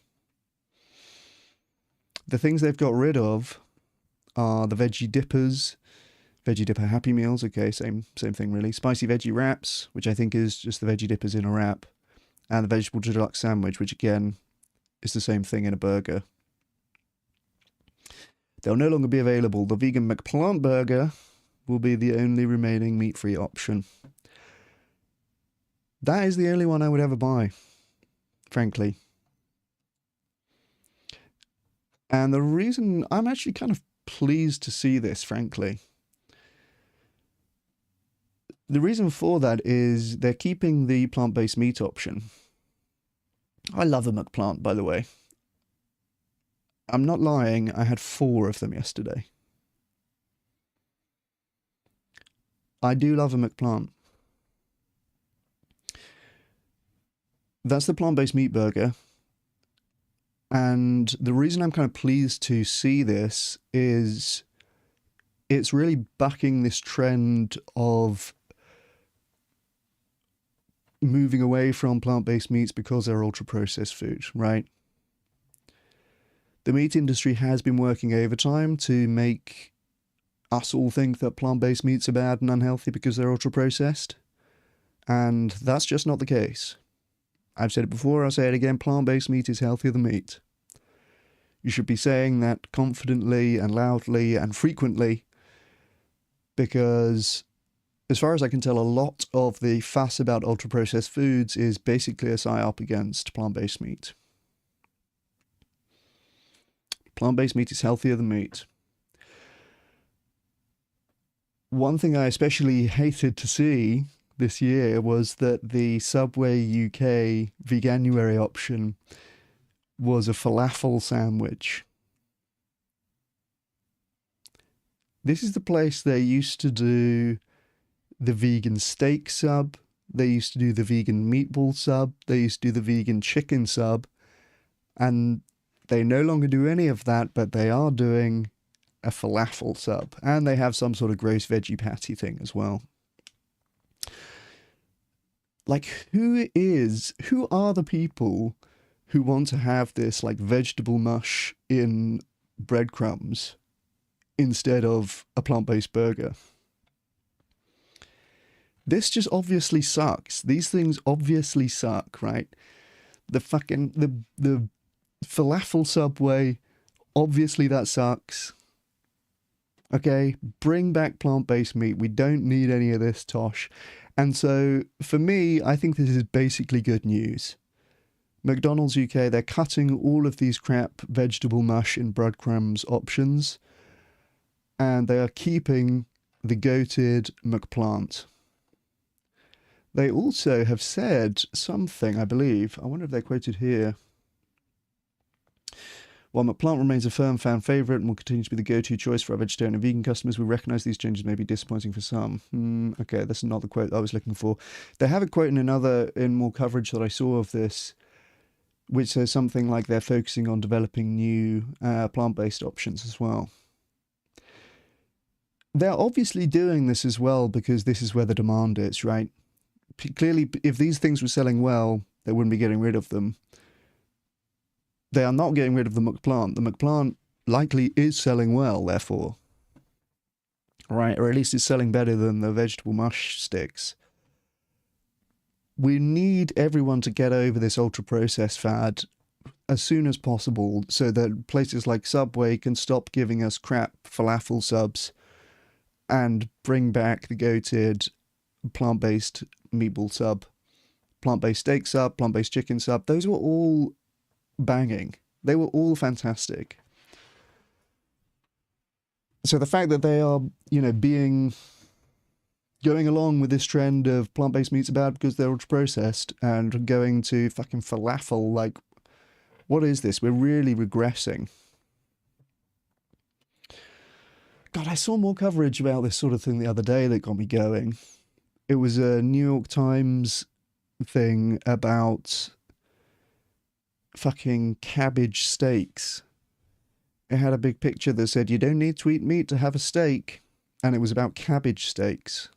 The things they've got rid of are the veggie dippers, veggie dipper Happy Meals, okay, same thing really. Spicy veggie wraps, which I think is just the veggie dippers in a wrap, and the vegetable deluxe sandwich, which again is the same thing in a burger. They'll no longer be available. The vegan McPlant burger will be the only remaining meat-free option. That is the only one I would ever buy, frankly. And the reason I'm actually kind of pleased to see this, frankly, the reason for that is they're keeping the plant-based meat option. I love a McPlant, by the way. I'm not lying, I had 4 of them yesterday. I do love a McPlant. That's the plant-based meat burger. And the reason I'm kind of pleased to see this is it's really bucking this trend of moving away from plant-based meats because they're ultra-processed food, right? The meat industry has been working overtime to make us all think that plant-based meats are bad and unhealthy because they're ultra-processed. And that's just not the case. I've said it before, I'll say it again, plant-based meat is healthier than meat. You should be saying that confidently and loudly and frequently, because as far as I can tell, a lot of the fuss about ultra-processed foods is basically a psyop against plant-based meat. Plant-based meat is healthier than meat. One thing I especially hated to see this year was that the Subway UK Veganuary option was a falafel sandwich. This is the place they used to do the vegan steak sub. They used to do the vegan meatball sub. They used to do the vegan chicken sub. And they no longer do any of that, but they are doing a falafel sub. And they have some sort of gross veggie patty thing as well. Like, who are the people who want to have this, like, vegetable mush in breadcrumbs instead of a plant-based burger? This just obviously sucks. These things obviously suck, right? The falafel Subway, obviously that sucks. Okay, bring back plant-based meat. We don't need any of this tosh. And so, for me, I think this is basically good news. McDonald's UK, they're cutting all of these crap vegetable mush in breadcrumbs options, and they are keeping the goated McPlant. They also have said something, I believe. I wonder if they're quoted here. While McPlant remains a firm fan favourite and will continue to be the go-to choice for our vegetarian and vegan customers, we recognise these changes may be disappointing for some. Okay, that's not the quote I was looking for. They have a quote in more coverage that I saw of this, which says something like they're focusing on developing new plant-based options as well. They're obviously doing this as well because this is where the demand is, right? Clearly, if these things were selling well, they wouldn't be getting rid of them. They are not getting rid of the McPlant. The McPlant likely is selling well, therefore. Right, or at least it's selling better than the vegetable mush sticks. We need everyone to get over this ultra-processed fad as soon as possible so that places like Subway can stop giving us crap falafel subs and bring back the goated plant-based meatball sub, plant-based steak sub, plant-based chicken sub. Those were all banging. They were all fantastic. So the fact that they are, going along with this trend of plant-based meats are bad because they're ultra-processed and going to fucking falafel, like, what is this? We're really regressing. God, I saw more coverage about this sort of thing the other day that got me going. It was a New York Times thing about fucking cabbage steaks. It had a big picture that said, you don't need to eat meat to have a steak. And it was about cabbage steaks.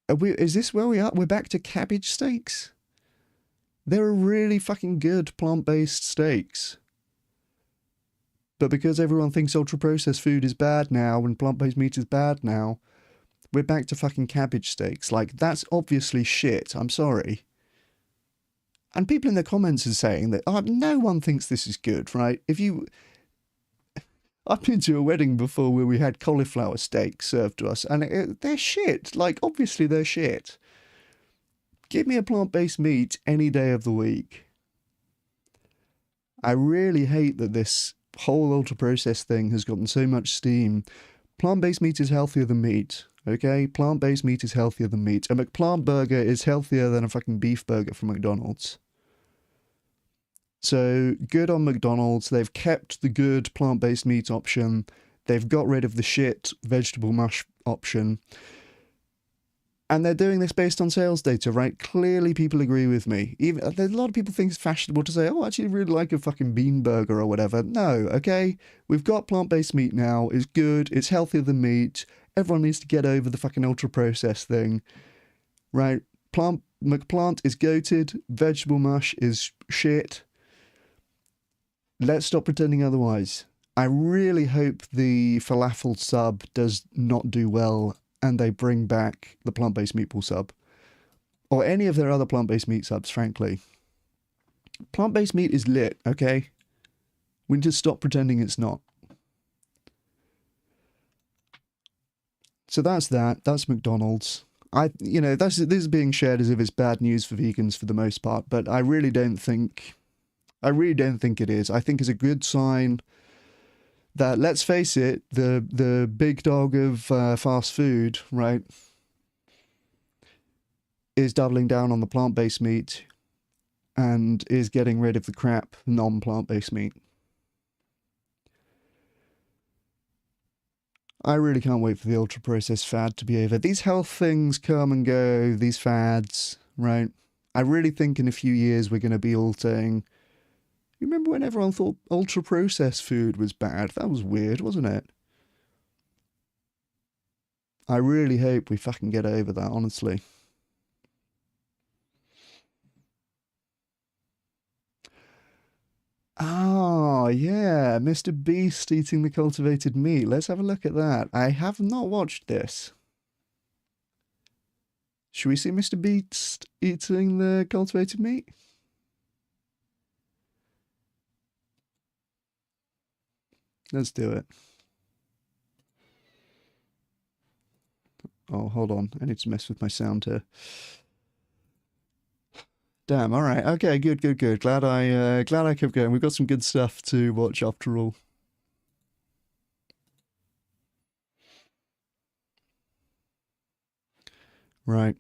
Is this where we are? We're back to cabbage steaks? They're really fucking good plant-based steaks. But because everyone thinks ultra-processed food is bad now and plant-based meat is bad now, we're back to fucking cabbage steaks. Like, that's obviously shit. I'm sorry. And people in the comments are saying that no one thinks this is good, right? I've been to a wedding before where we had cauliflower steaks served to us, and they're shit. Like, obviously they're shit. Give me a plant-based meat any day of the week. I really hate that this whole ultra-processed thing has gotten so much steam. Plant-based meat is healthier than meat, okay? Plant-based meat is healthier than meat. A McPlant burger is healthier than a fucking beef burger from McDonald's. So, good on McDonald's. They've kept the good plant-based meat option. They've got rid of the shit vegetable mush option. And they're doing this based on sales data, right? Clearly people agree with me. Even a lot of people think it's fashionable to say, oh, actually, I really like a fucking bean burger or whatever. No, okay? We've got plant-based meat now. It's good. It's healthier than meat. Everyone needs to get over the fucking ultra-processed thing, right? McPlant is goated. Vegetable mush is shit. Let's stop pretending otherwise. I really hope the falafel sub does not do well and they bring back the plant-based meatball sub. Or any of their other plant-based meat subs, frankly. Plant-based meat is lit, okay? We need to stop pretending it's not. So that's that. That's McDonald's. This is being shared as if it's bad news for vegans for the most part, but I really don't think it is. I think it's a good sign that, let's face it, the big dog of fast food, right, is doubling down on the plant-based meat and is getting rid of the crap non-plant-based meat. I really can't wait for the ultra-processed fad to be over. These health things come and go, these fads, right? I really think in a few years we're going to be all saying, you remember when everyone thought ultra-processed food was bad? That was weird, wasn't it? I really hope we fucking get over that, honestly. Oh, yeah, Mr. Beast eating the cultivated meat. Let's have a look at that. I have not watched this. Should we see Mr. Beast eating the cultivated meat? Let's do it. Oh, hold on. I need to mess with my sound here. Damn, alright. Okay, good. Glad I kept going. We've got some good stuff to watch after all. Right.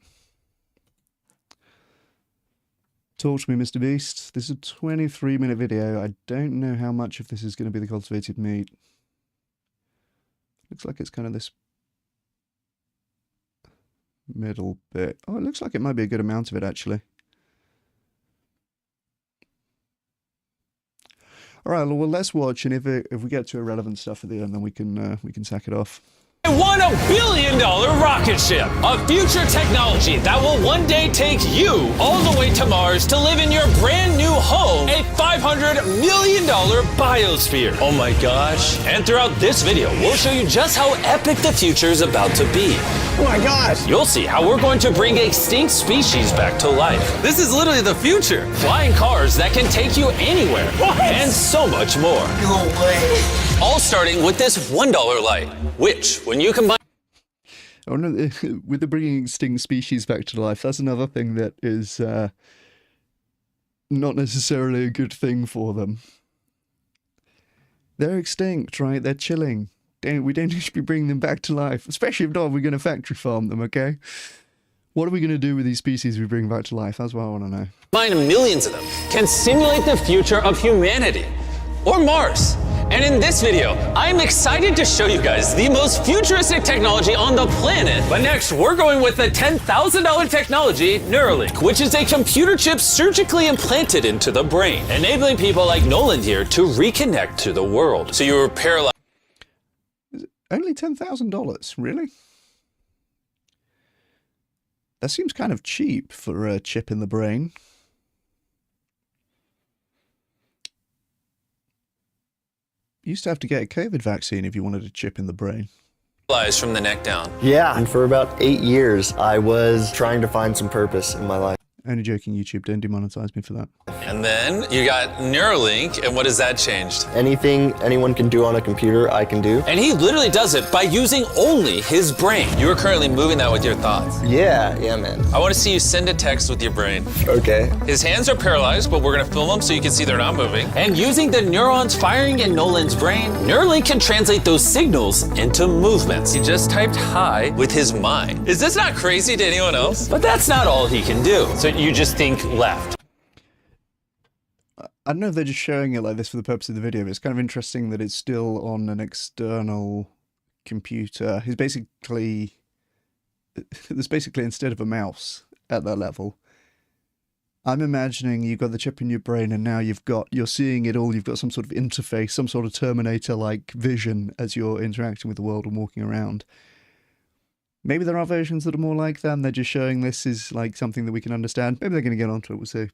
Talk to me, Mr. Beast. This is a 23-minute video. I don't know how much of this is going to be the cultivated meat. Looks like it's kind of this middle bit. Oh, it looks like it might be a good amount of it, actually. All right, well, let's watch, and if we get to irrelevant stuff at the end, then we can sack it off. $1 billion rocket ship, a future technology that will one day take you all the way to Mars to live in your brand new home, a $500 million biosphere. Oh my gosh. And throughout this video, we'll show you just how epic the future is about to be. Oh my gosh. You'll see how we're going to bring extinct species back to life. This is literally the future. Flying cars that can take you anywhere. What? And so much more. No way. All starting with this $1 light, which, when you combine... Oh no, with the bringing extinct species back to life, that's another thing that is not necessarily a good thing for them. They're extinct, right? They're chilling. We don't need to be bringing them back to life, especially if not, we're going to factory farm them, okay? What are we going to do with these species we bring back to life? That's what I want to know. Millions of them can simulate the future of humanity or Mars. And in this video, I'm excited to show you guys the most futuristic technology on the planet. But next, we're going with the $10,000 technology, Neuralink, which is a computer chip surgically implanted into the brain, enabling people like Nolan here to reconnect to the world. So you were paralyzed. Only $10,000, really? That seems kind of cheap for a chip in the brain. You used to have to get a COVID vaccine if you wanted a chip in the brain. From the neck down. Yeah, and for about 8 years, I was trying to find some purpose in my life. Only joking, YouTube, don't demonetize me for that. And then you got Neuralink, and what has that changed? Anything anyone can do on a computer, I can do. And he literally does it by using only his brain. You are currently moving that with your thoughts. Yeah, man. I want to see you send a text with your brain. Okay. His hands are paralyzed, but we're going to film them so you can see they're not moving. And using the neurons firing in Nolan's brain, Neuralink can translate those signals into movements. He just typed hi with his mind. Is this not crazy to anyone else? But that's not all he can do. So you just think left. I don't know if they're just showing it like this for the purpose of the video, but it's kind of interesting that it's still on an external computer. There's basically instead of a mouse at that level. I'm imagining you've got the chip in your brain and now you're seeing it all, you've got some sort of interface, some sort of Terminator-like vision as you're interacting with the world and walking around. Maybe there are versions that are more like that, and they're just showing this is like something that we can understand. Maybe they're going to get onto it, we'll see.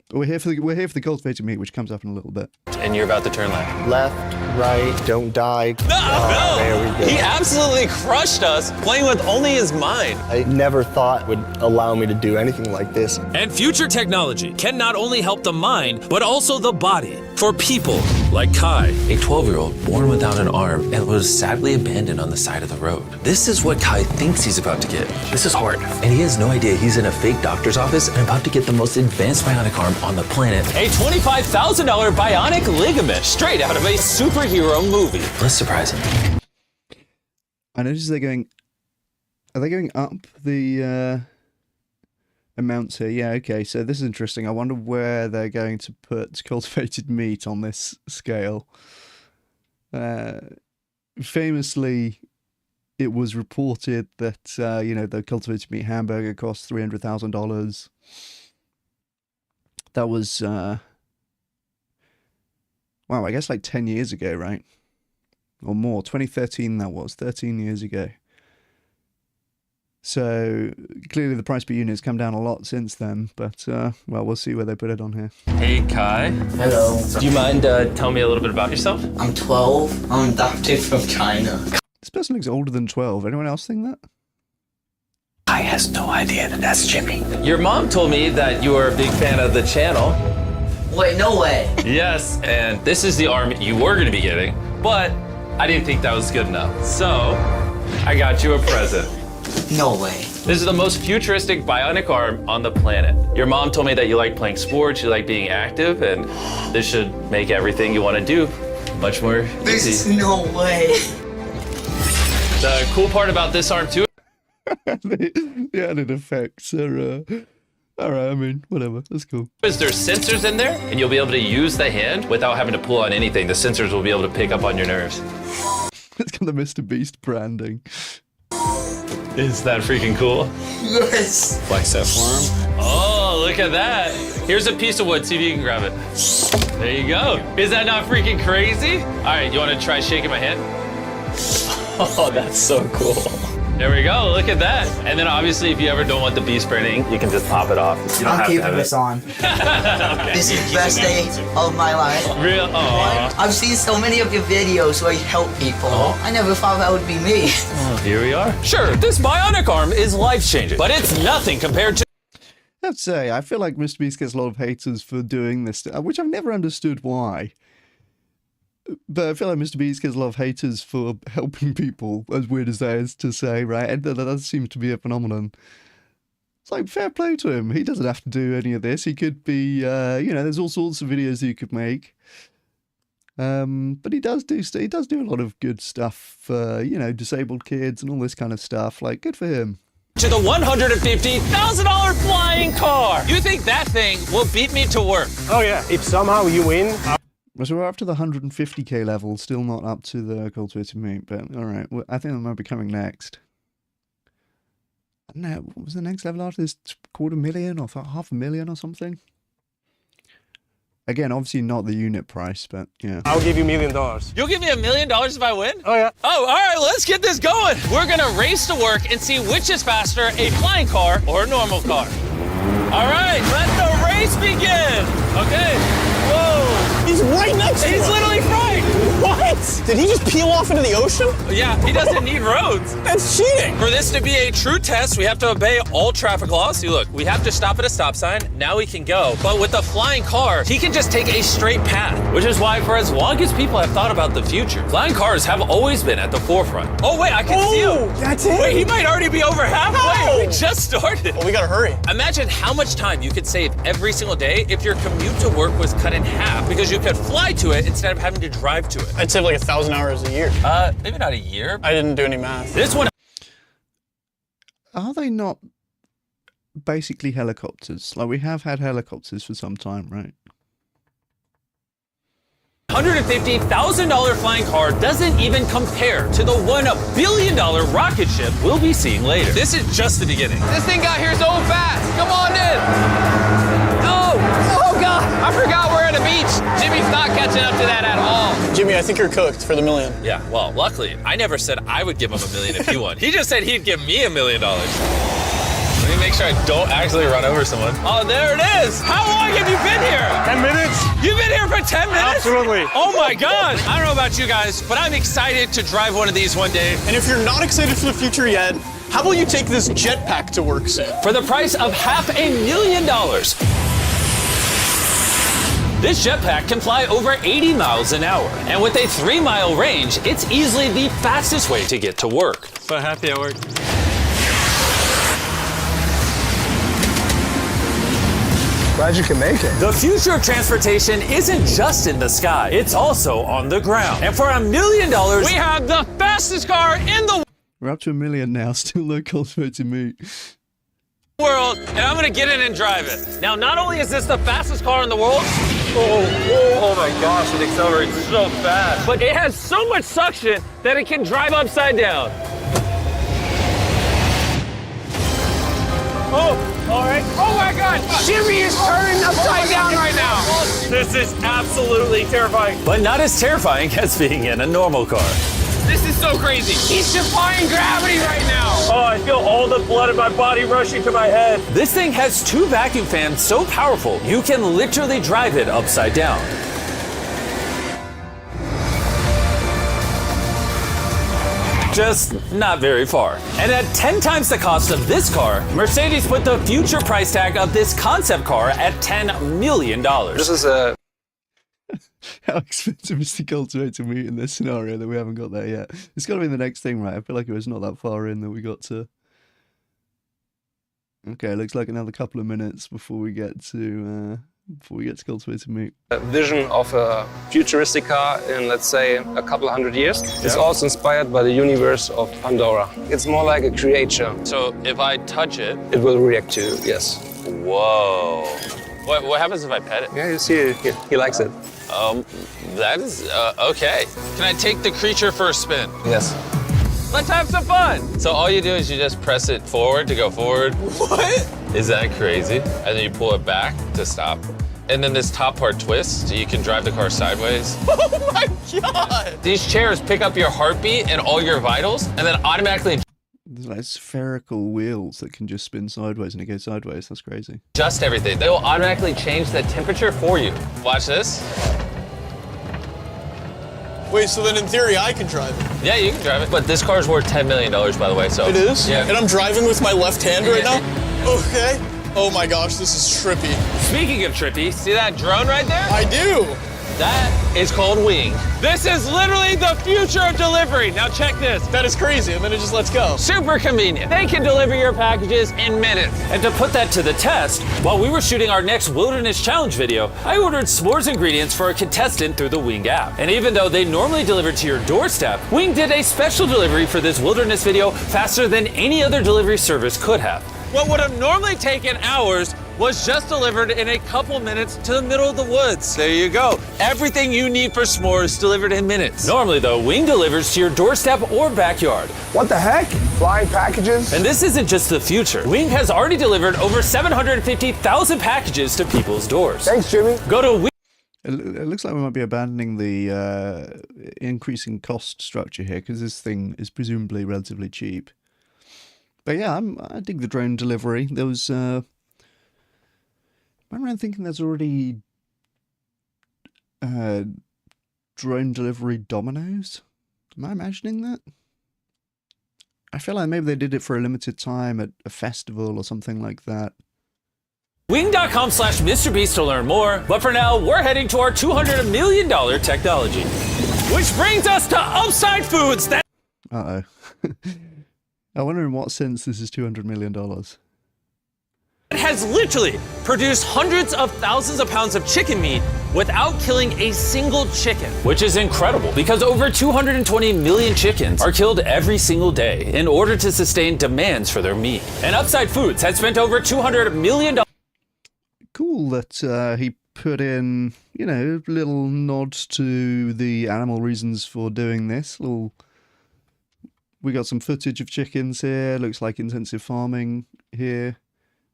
But we're here for the cultivated meat, which comes up in a little bit. And you're about to turn left. Left, right, don't die. No! There we go. He absolutely crushed us playing with only his mind. I never thought would allow me to do anything like this. And future technology can not only help the mind, but also the body for people like Kai. A 12-year-old born without an arm and was sadly abandoned on the side of the road. This is what Kai thinks he's about to get. This is hard. And he has no idea he's in a fake doctor's office and about to get the most advanced bionic arm on the planet. A $25,000 bionic ligament straight out of a superhero movie. Let's surprise him. I notice are they going up the amounts here? Yeah, okay, so this is interesting. I wonder where they're going to put cultivated meat on this scale. Famously, it was reported that, the cultivated meat hamburger cost $300,000. That was, wow, I guess like 10 years ago, right? Or more, 2013 that was, 13 years ago. So clearly the price per unit has come down a lot since then, but well, we'll see where they put it on here. Hey, Kai. Hello. Do you mind telling me a little bit about yourself? I'm 12. I'm adopted from China. This person looks older than 12. Anyone else think that? I has no idea that that's Jimmy. Your mom told me that you are a big fan of the channel. Wait, no way. Yes, and this is the arm you were going to be getting, but I didn't think that was good enough. So I got you a present. No way. This is the most futuristic bionic arm on the planet. Your mom told me that you like playing sports, you like being active, and this should make everything you want to do much more There's easy. no way. The cool part about this arm too The added effects are, all right, I mean, whatever, that's cool. is there's sensors in there, and you'll be able to use the hand without having to pull on anything. The sensors will be able to pick up on your nerves. It's got the Mr. Beast branding. Is that freaking cool? Yes. Bicep for him. Oh, look at that. Here's a piece of wood. See if you can grab it. There you go. Is that not freaking crazy? All right, you want to try shaking my hand? Oh, that's so cool. There we go. Look at that. And then obviously, if you ever don't want the beast branding, you can just pop it off. You don't I'm have to keeping have this it. on. This is the best day of my life. Real? Aw. I've seen so many of your videos where you help people. I never thought that would be me. Here we are. Sure, this bionic arm is life-changing, but it's nothing compared to I have to say, I feel like Mr. Beast gets a lot of haters for doing this, which I've never understood why. But I feel like Mr. Beast gets a lot of haters for helping people, as weird as that is to say, right? And that seems to be a phenomenon. It's like, fair play to him. He doesn't have to do any of this. He could be, there's all sorts of videos he could make. But he does do a lot of good stuff for, disabled kids and all this kind of stuff. Like, good for him. the $150,000 flying car. You think that thing will beat me to work? Oh yeah, if somehow you win, So we're up to the 150k level, still not up to the cultivated meat, but all right. Well, I think that might be coming next. I don't know, what was the next level after this? 250,000 or 500,000 or something? Again, obviously not the unit price, but yeah. I'll give you $1 million. You'll give me $1 million if I win? Oh yeah. Oh, all right, let's get this going. We're gonna race to work and see which is faster, a flying car or a normal car. All right, let the race begin. Okay, whoa. He's right next to He's us. literally right. What? Did he just peel off into the ocean? Yeah, he doesn't need roads. That's cheating. For this to be a true test, we have to obey all traffic laws. See, look, we have to stop at a stop sign. Now we can go. But with the flying car, he can just take a straight path, which is why for as long as people have thought about the future, flying cars have always been at the forefront. Oh, wait, I can see him. That's it. Wait, he might already be over halfway. We just started. Well, we gotta hurry. Imagine how much time you could save every single day if your commute to work was cut in half because you could fly to it instead of having to drive to it. I'd save like 1,000 hours a year. Maybe not a year. I didn't do any math. This one. Are they not basically helicopters? Like, we have had helicopters for some time, right? $150,000 flying car doesn't even compare to the $1 billion rocket ship we'll be seeing later. This is just the beginning. This thing got here so fast. Come on in. Oh God. I forgot we're at a beach. Jimmy's not catching up to that at all. Jimmy, I think you're cooked for the $1 million. Yeah, well, luckily, I never said I would give him $1 million if he won. He just said he'd give me $1 million. Let me make sure I don't actually run over someone. Oh, there it is. How long have you been here? 10 minutes? You've been here for 10 minutes? Absolutely. Oh my God. I don't know about you guys, but I'm excited to drive one of these one day. And if you're not excited for the future yet, how about you take this jetpack to work soon? For the price of $500,000. This jetpack can fly over 80 miles an hour. And with a 3-mile range, it's easily the fastest way to get to work. So happy at work. Glad you can make it. The future of transportation isn't just in the sky, it's also on the ground. And for $1 million, we have the fastest car in the We're up to 1 million now, still no cultivated meat. world, and I'm gonna get in and drive it. Now, not only is this the fastest car in the world, oh my gosh, it accelerates so fast, but it has so much suction that it can drive upside down. Oh, all right. Oh my God! Jimmy is turning upside down right now. This is absolutely terrifying. But not as terrifying as being in a normal car. This is so crazy. He's defying gravity right now. Oh, I feel all the blood in my body rushing to my head. This thing has 2 vacuum fans so powerful, you can literally drive it upside down. Just not very far. And at 10 times the cost of this car, Mercedes put the future price tag of this concept car at $10 million. This is a How expensive is the cultivated meat in this scenario that we haven't got there yet? It's got to be the next thing, right? I feel like it was not that far in that we got to. Okay, looks like another couple of minutes before we get to cultivated meat. vision of a futuristic car in, let's say, a couple hundred years. It's also inspired by the universe of Pandora. It's more like a creature. So if I touch it, It will react to you, yes. whoa. What happens if I pet it? Yeah, you see, he likes it. That is okay. Can I take the creature for a spin? Yes. Let's have some fun. So all you do is you just press it forward to go forward. What? Is that crazy? And then you pull it back to stop. And then this top part twists, so you can drive the car sideways. Oh my God! These chairs pick up your heartbeat and all your vitals, and then automatically There's like spherical wheels that can just spin sideways and it goes sideways. That's crazy. adjust everything. They will automatically change the temperature for you. Watch this. Wait, so then in theory I can drive it? Yeah, you can drive it. But this car's worth $10 million, by the way, so. It is? Yeah. And I'm driving with my left hand right now? Okay. Oh my gosh, this is trippy. Speaking of trippy, see that drone right there? I do! That is called Wing. This is literally the future of delivery. Now check this. That is crazy, and then it just lets go. Super convenient. They can deliver your packages in minutes. And to put that to the test, while we were shooting our next Wilderness Challenge video, I ordered s'mores ingredients for a contestant through the Wing app. And even though they normally deliver to your doorstep, Wing did a special delivery for this Wilderness video faster than any other delivery service could have. What would have normally taken hours was just delivered in a couple minutes to the middle of the woods. There you go. Everything you need for s'mores delivered in minutes. Normally though, Wing delivers to your doorstep or backyard. What the heck? Flying packages? And this isn't just the future. Wing has already delivered over 750,000 packages to people's doors. Thanks, Jimmy. Go to Wing. It looks like we might be abandoning the increasing cost structure here because this thing is presumably relatively cheap. But yeah, I dig the drone delivery. There was, I'm around thinking there's already drone delivery Domino's. Am I imagining that? I feel like maybe they did it for a limited time at a festival or something like that. Wing.com/MrBeast to learn more. But for now, we're heading to our $200 million technology. Which brings us to Upside Foods. Uh-oh. I wonder in what sense this is $200 million. It has literally produced hundreds of thousands of pounds of chicken meat without killing a single chicken. Which is incredible because over 220 million chickens are killed every single day in order to sustain demands for their meat. And Upside Foods has spent over $200 million. Cool that he put in, you know, little nods to the animal reasons for doing this. We got some footage of chickens here. Looks like intensive farming here.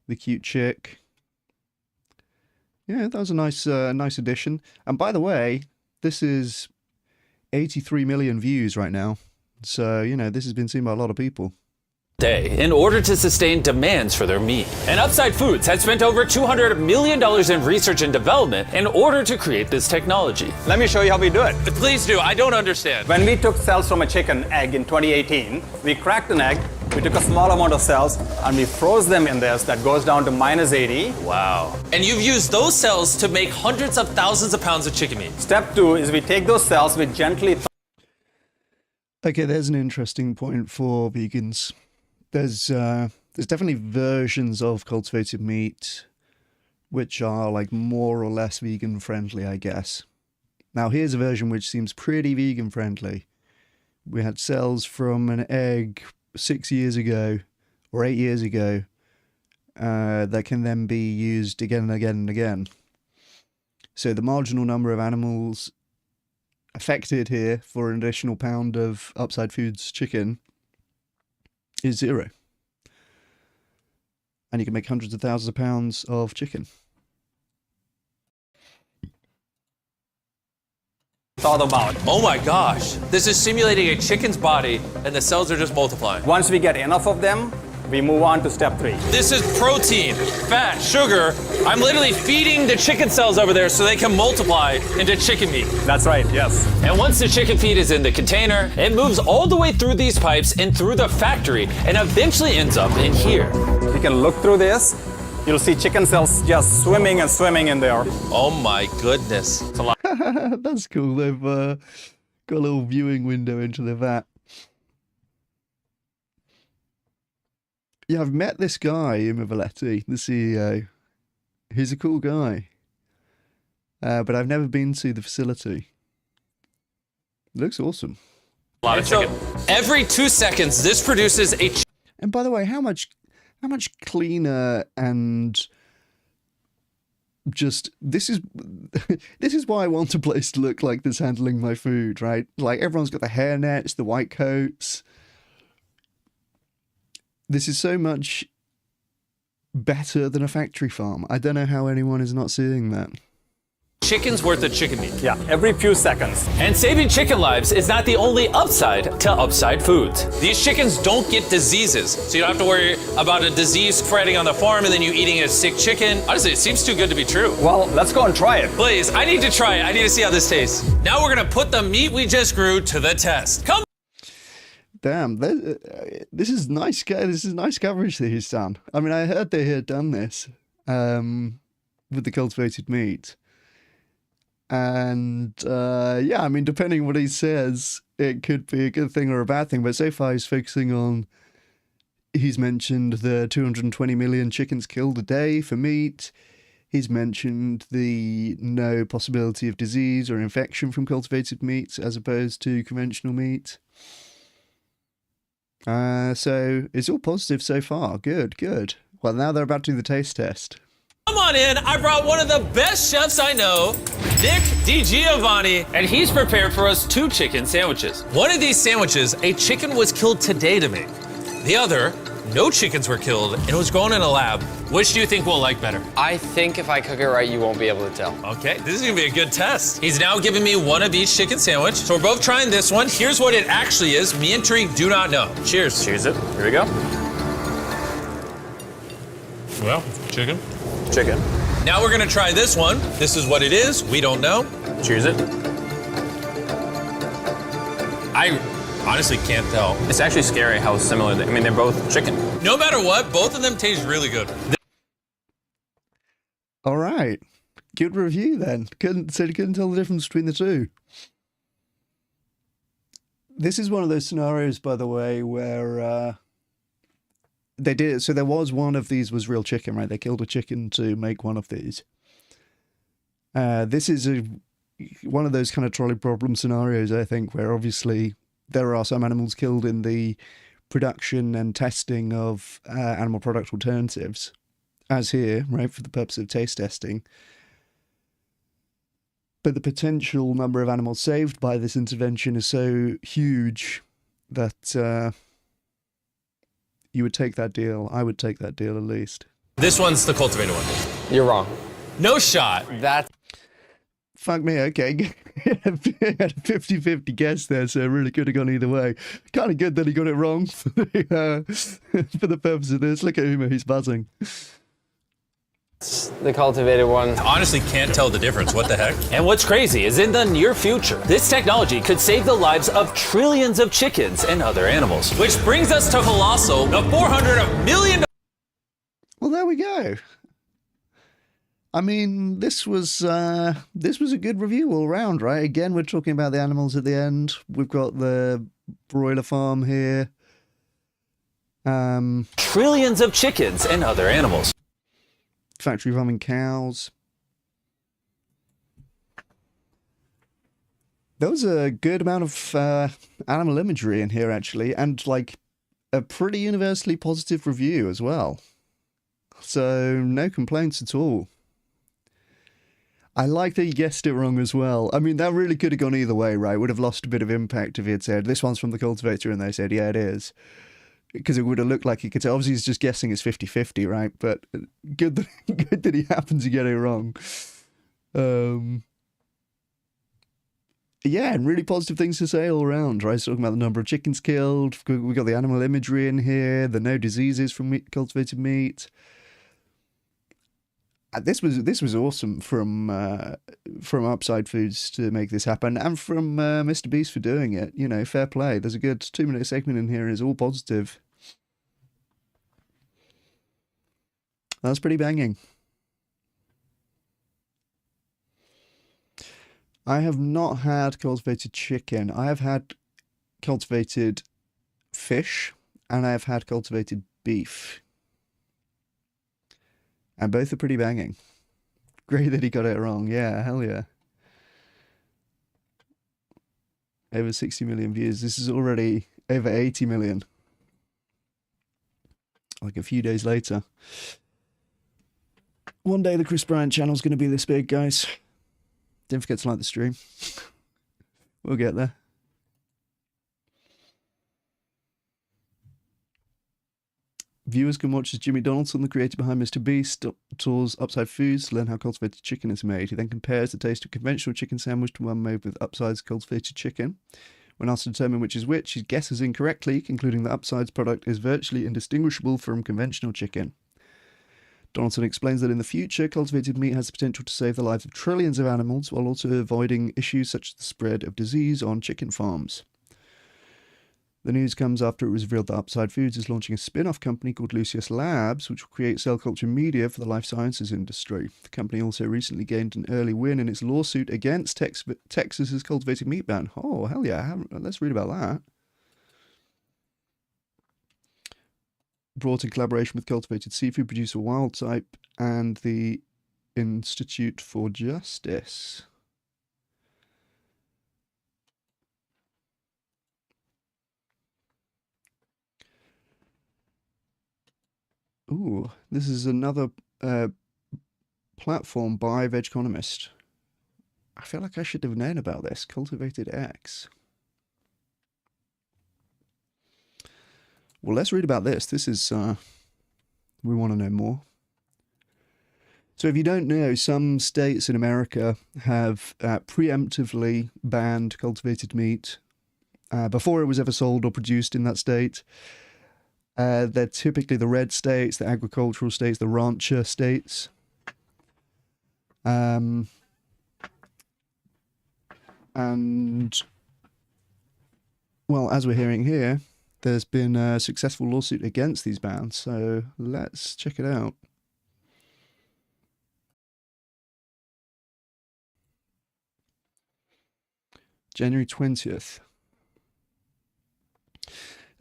The cute chick. Yeah, that was a nice addition. And by the way, this is 83 million views right now. So, you know, this has been seen by a lot of people. Day in order to sustain demands for their meat. And Upside Foods has spent over $200 million in research and development in order to create this technology. Let me show you how we do it. Please do. I don't understand. When we took cells from a chicken egg in 2018, we cracked an egg, we took a small amount of cells, and we froze them in this. That goes down to -80. Wow. And you've used those cells to make hundreds of thousands of pounds of chicken meat. Step 2 is we take those cells, we gently... Okay, there's an interesting point for vegans. There's definitely versions of cultivated meat which are like more or less vegan friendly, I guess. Now here's a version which seems pretty vegan friendly. We had cells from an egg 6 years ago or 8 years ago that can then be used again and again and again. So the marginal number of animals affected here for an additional pound of Upside Foods chicken is 0. and you can make hundreds of thousands of pounds of chicken. Thought about. Oh my gosh. This is simulating a chicken's body, and the cells are just multiplying. Once we get enough of them, we move on to step 3. This is protein, fat, sugar. I'm literally feeding the chicken cells over there so they can multiply into chicken meat. That's right, yes. And once the chicken feed is in the container, it moves all the way through these pipes and through the factory and eventually ends up in here. You can look through this. You'll see chicken cells just swimming and swimming in there. Oh my goodness. It's a lot. That's cool. They've got a little viewing window into the vat. Yeah, I've met this guy, Valetti, the CEO. He's a cool guy. But I've never been to the facility. It looks awesome. A lot of chicken. Every 2 seconds, this produces a... And by the way, how much cleaner and just... This is why I want a place to look like this handling my food, right? Like, everyone's got the hair nets, the white coats... This is so much better than a factory farm. I don't know how anyone is not seeing that. Chicken's worth of chicken meat. Yeah, every few seconds. And saving chicken lives is not the only upside to upside foods. These chickens don't get diseases, so you don't have to worry about a disease spreading on the farm and then you eating a sick chicken. Honestly, it seems too good to be true. Well, let's go and try it. Please, I need to try it. I need to see how this tastes. Now we're gonna put the meat we just grew to the test. Come. Damn, this is nice. This is nice coverage that he's done. I mean, I heard they had done this with the cultivated meat, and yeah, I mean, depending on what he says, it could be a good thing or a bad thing. But so far, he's focusing on. He's mentioned the 220 million chickens killed a day for meat. He's mentioned the no possibility of disease or infection from cultivated meats as opposed to conventional meat. So it's all positive so far. Good, good. Well, now they're about to do the taste test. Come on in. I brought one of the best chefs I know, Nick DiGiovanni, and he's prepared for us 2 chicken sandwiches. One of these sandwiches, a chicken was killed today to make. The other, no chickens were killed and it was grown in a lab. Which do you think we'll like better? I think if I cook it right, you won't be able to tell. Okay, this is gonna be a good test. He's now giving me one of each chicken sandwich. So we're both trying this one. Here's what it actually is. Me and Tariq do not know. Cheers. Cheers it. Here we go. Well, chicken. Chicken. Now we're gonna try this one. This is what it is. We don't know. Cheers it. I honestly can't tell. It's actually scary how similar they, I mean, they're both chicken. No matter what, both of them taste really good. All right, good review then. Couldn't tell the difference between the two. This is one of those scenarios, by the way, where they did. So there was one of these was real chicken, right? They killed a chicken to make one of these. This is one of those kind of trolley problem scenarios, I think, where obviously there are some animals killed in the production and testing of animal product alternatives, as here, right, for the purpose of taste testing. But the potential number of animals saved by this intervention is so huge that you would take that deal. I would take that deal at least. This one's the cultivated one. You're wrong. No shot. That's Fuck me, okay. He had a 50-50 guess there, so it really could have gone either way. Kind of good that he got it wrong for the purpose of this. Look at him, he's buzzing. the cultivated one. Honestly can't tell the difference. What the heck? And what's crazy is in the near future, this technology could save the lives of trillions of chickens and other animals. Which brings us to Colossal, the $400 million. Well, there we go. I mean, this was a good review all around, right? Again, we're talking about the animals at the end. We've got the broiler farm here. Trillions of chickens and other animals. Factory farming cows. There was a good amount of animal imagery in here, actually, and like a pretty universally positive review as well. So no complaints at all. I like that you guessed it wrong as well. I mean, that really could have gone either way, right? Would have lost a bit of impact if he had said, this one's from the cultivator, and they said, yeah, it is. because it would have looked like he could tell. Obviously, he's just guessing it's 50-50, right? But good that he happened to get it wrong. Yeah, and really positive things to say all around, right? Talking about the number of chickens killed. We got the animal imagery in here, the no diseases from cultivated meat. This was awesome from Upside Foods to make this happen, and from Mr. Beast for doing it. You know, fair play. There's a good 2-minute segment in here, and it's all positive. That's pretty banging. I have not had cultivated chicken. I have had cultivated fish, and I have had cultivated beef. And both are pretty banging. Great that he got it wrong. Yeah, hell yeah. Over 60 million views. This is already over 80 million. Like a few days later. One day the Chris Bryant channel's going to be this big, guys. Don't forget to like the stream. We'll get there. Viewers can watch as Jimmy Donaldson, the creator behind Mr. Beast, tours Upside Foods to learn how cultivated chicken is made. He then compares the taste of conventional chicken sandwich to one made with Upside's cultivated chicken. When asked to determine which is which, he guesses incorrectly, concluding that Upside's product is virtually indistinguishable from conventional chicken. Donaldson explains that in the future, cultivated meat has the potential to save the lives of trillions of animals while also avoiding issues such as the spread of disease on chicken farms. The news comes after it was revealed that Upside Foods is launching a spin-off company called Lucius Labs, which will create cell culture media for the life sciences industry. The company also recently gained an early win in its lawsuit against Texas's cultivated meat ban. Oh, hell yeah. Let's read about that. Brought in collaboration with cultivated seafood producer Wild Type and the Institute for Justice. Ooh, this is another platform by Vegconomist. I feel like I should have known about this. Cultivated X. Well, let's read about this. This is, we want to know more. So if you don't know, some states in America have preemptively banned cultivated meat before it was ever sold or produced in that state. They're typically the red states, the agricultural states, the rancher states. And, well, as we're hearing here, there's been a successful lawsuit against these bans, so let's check it out. January 20th.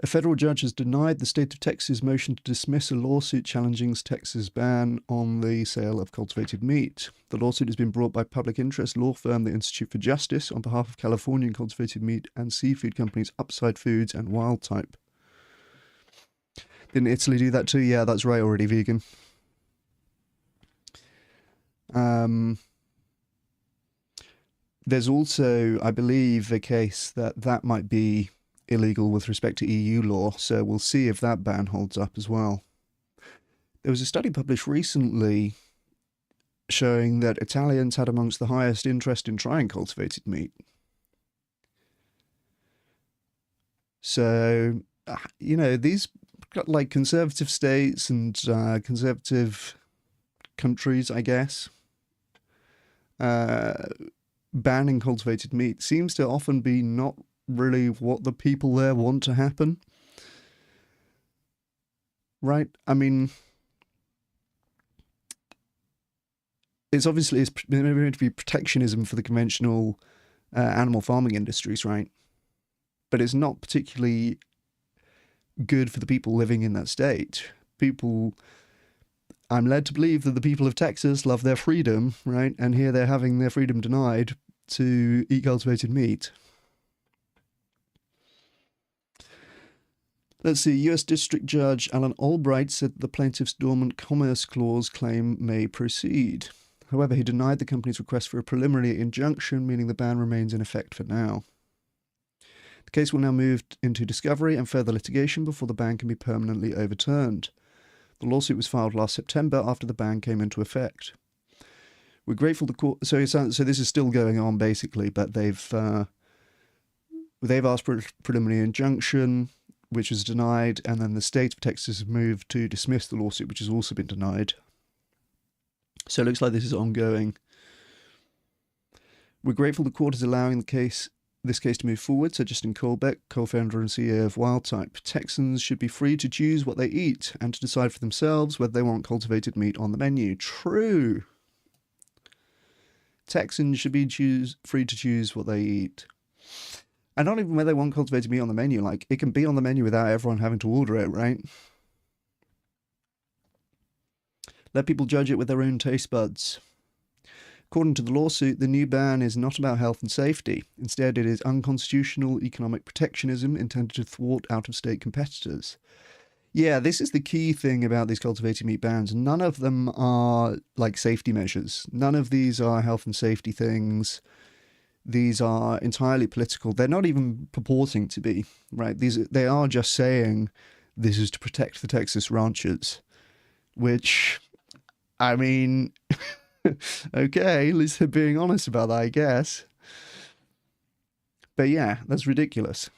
A federal judge has denied the state of Texas' motion to dismiss a lawsuit challenging Texas' ban on the sale of cultivated meat. The lawsuit has been brought by public interest law firm the Institute for Justice on behalf of Californian cultivated meat and seafood companies Upside Foods and Wild Type. Didn't Italy do that too? Yeah, that's right, already vegan. There's also, I believe, a case that might be illegal with respect to EU law, so we'll see if that ban holds up as well. There was a study published recently showing that Italians had amongst the highest interest in trying cultivated meat. So, you know, these like conservative states and conservative countries, I guess, banning cultivated meat seems to often be not really what the people there want to happen. Right? I mean, it's obviously meant to be protectionism for the conventional animal farming industries, right? But it's not particularly good for the people living in that state. I'm led to believe that the people of Texas love their freedom, right? And here they're having their freedom denied to eat cultivated meat. Let's see, U.S. District Judge Alan Albright said the plaintiff's dormant commerce clause claim may proceed. However, he denied the company's request for a preliminary injunction, meaning the ban remains in effect for now. The case will now move into discovery and further litigation before the ban can be permanently overturned. The lawsuit was filed last September after the ban came into effect. We're grateful the court. So this is still going on basically, but they've asked for a preliminary injunction, which was denied, and then the state of Texas has moved to dismiss the lawsuit, which has also been denied. So it looks like this is ongoing. We're grateful the court is allowing this case to move forward, said Justin Colbeck, co-founder and CEO of Wildtype. Texans should be free to choose what they eat and to decide for themselves whether they want cultivated meat on the menu. True. Texans should be free to choose what they eat. And not even whether they want cultivated meat on the menu. Like, it can be on the menu without everyone having to order it, right? Let people judge it with their own taste buds. According to the lawsuit, the new ban is not about health and safety. Instead, it is unconstitutional economic protectionism intended to thwart out-of-state competitors. Yeah, this is the key thing about these cultivated meat bans. None of them are like safety measures. None of these are health and safety things. These are entirely political. They're not even purporting to be, right? They are just saying this is to protect the Texas ranchers, which, I mean, okay, at least they're being honest about that, I guess. But yeah, that's ridiculous.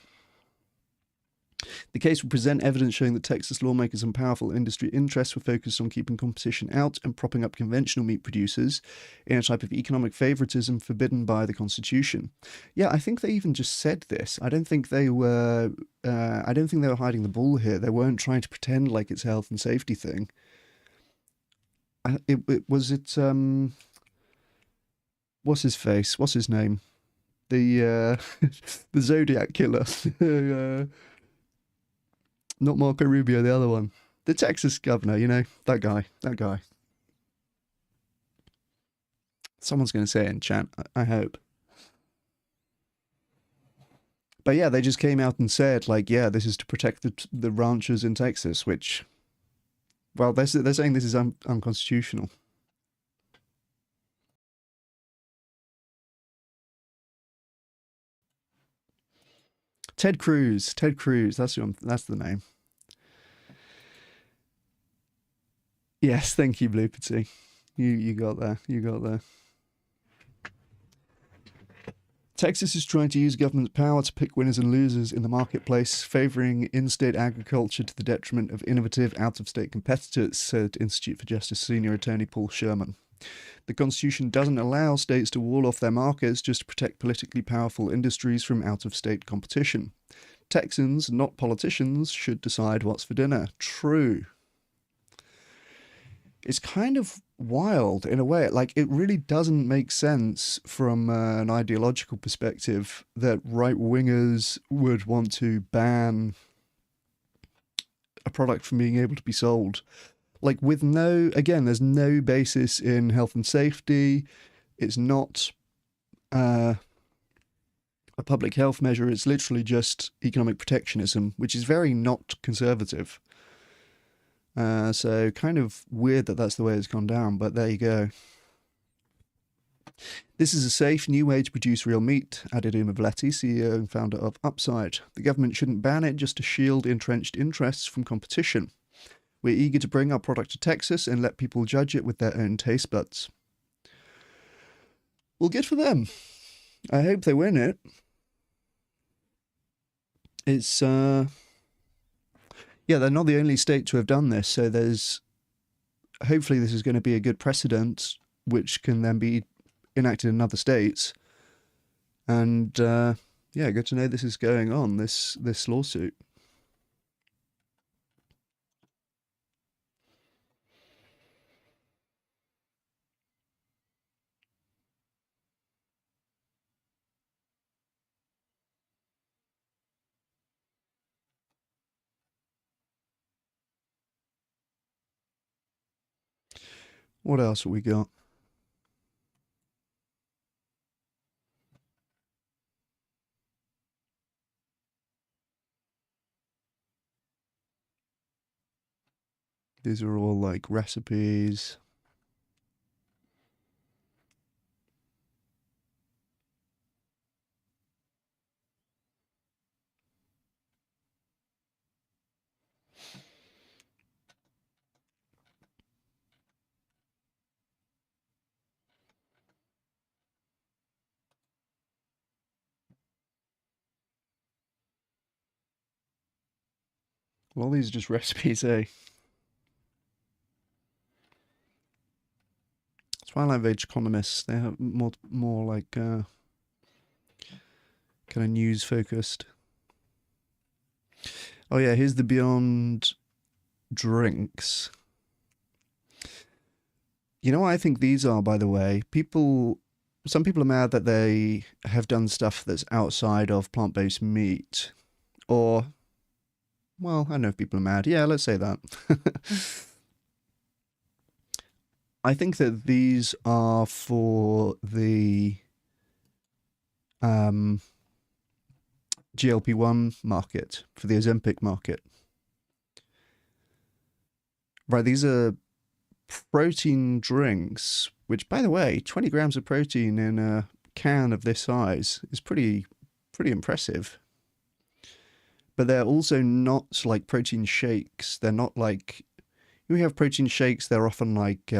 The case will present evidence showing that Texas lawmakers and powerful industry interests were focused on keeping competition out and propping up conventional meat producers in a type of economic favoritism forbidden by the Constitution. Yeah, I think they even just said this. I don't think they were hiding the ball here. They weren't trying to pretend like it's a health and safety thing. What's his face? What's his name? The the Zodiac killer. Not Marco Rubio, the other one. The Texas governor, you know, that guy. Someone's going to say it in chat, I hope. But yeah, they just came out and said, like, yeah, this is to protect the ranchers in Texas, which, well, they're saying this is unconstitutional. Ted Cruz, that's the name. Yes, thank you, Bloopity. You got there. Texas is trying to use government's power to pick winners and losers in the marketplace, favouring in-state agriculture to the detriment of innovative out-of-state competitors, said Institute for Justice Senior Attorney Paul Sherman. The Constitution doesn't allow states to wall off their markets just to protect politically powerful industries from out-of-state competition. Texans, not politicians, should decide what's for dinner. True. It's kind of wild in a way. Like, it really doesn't make sense from an ideological perspective that right-wingers would want to ban a product from being able to be sold. Like, with there's no basis in health and safety. It's not a public health measure. It's literally just economic protectionism, which is very not conservative. So kind of weird that that's the way it's gone down, but there you go. This is a safe new way to produce real meat, added Uma Vletti, CEO and founder of Upside. The government shouldn't ban it just to shield entrenched interests from competition. We're eager to bring our product to Texas and let people judge it with their own taste buds. Well, good for them. I hope they win it. It's, yeah, they're not the only state to have done this, so hopefully this is going to be a good precedent, which can then be enacted in other states. And, yeah, good to know this is going on, this lawsuit. What else have we got? These are all like recipes. Well, all these are just recipes, eh? That's why I like Veg Economists. They have more like kind of news focused. Oh yeah, here's the Beyond drinks. You know what I think these are, by the way? Some people are mad that they have done stuff that's outside of plant-based meat. Or, well, I don't know if people are mad. Yeah, let's say that. I think that these are for the GLP-1 market, for the Ozempic market. Right, these are protein drinks, which, by the way, 20 grams of protein in a can of this size is pretty impressive. But they're also not like protein shakes. They're not like, we have protein shakes, they're often like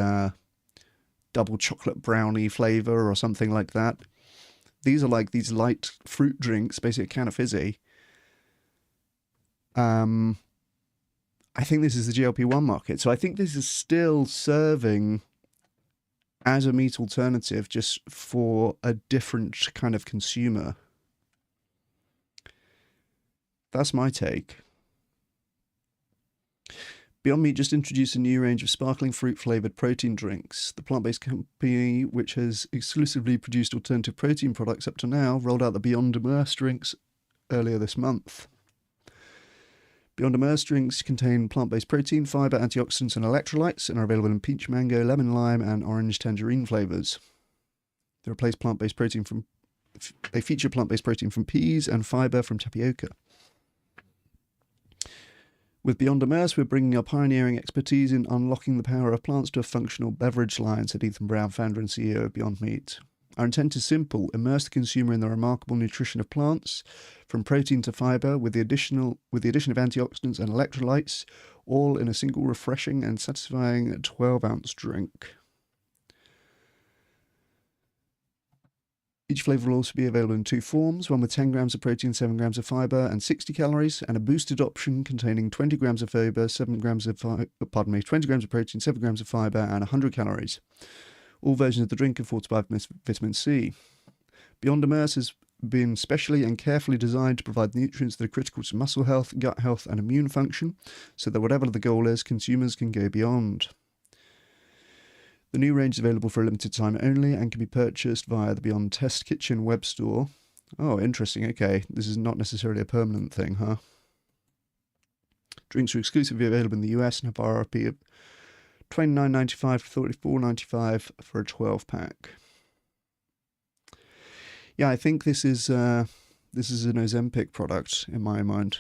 double chocolate brownie flavor or something like that. These are like these light fruit drinks, basically a can of fizzy. I think this is the GLP-1 market. So I think this is still serving as a meat alternative, just for a different kind of consumer. That's my take. Beyond Meat just introduced a new range of sparkling fruit-flavoured protein drinks. The plant-based company, which has exclusively produced alternative protein products up to now, rolled out the Beyond Immerse drinks earlier this month. Beyond Immerse drinks contain plant-based protein, fibre, antioxidants and electrolytes, and are available in peach, mango, lemon, lime and orange tangerine flavours. They feature plant-based protein from peas and fibre from tapioca. With Beyond Immerse, we're bringing our pioneering expertise in unlocking the power of plants to a functional beverage line, said Ethan Brown, founder and CEO of Beyond Meat. Our intent is simple: immerse the consumer in the remarkable nutrition of plants, from protein to fibre, with the addition of antioxidants and electrolytes, all in a single refreshing and satisfying 12-ounce drink. Each flavour will also be available in two forms, one with 10 grams of protein, 7 grams of fibre and 60 calories, and a boosted option containing 20 grams of fibre, 20 grams of protein, 7 grams of fibre and 100 calories. All versions of the drink are fortified with vitamin C. Beyond Immerse has been specially and carefully designed to provide nutrients that are critical to muscle health, gut health and immune function, so that whatever the goal is, consumers can go beyond. The new range is available for a limited time only and can be purchased via the Beyond Test Kitchen web store. Oh, interesting. Okay, this is not necessarily a permanent thing, huh? Drinks are exclusively available in the US and have RRP of $29.95 to $34.95 for a 12-pack. Yeah, I think this is an Ozempic product in my mind.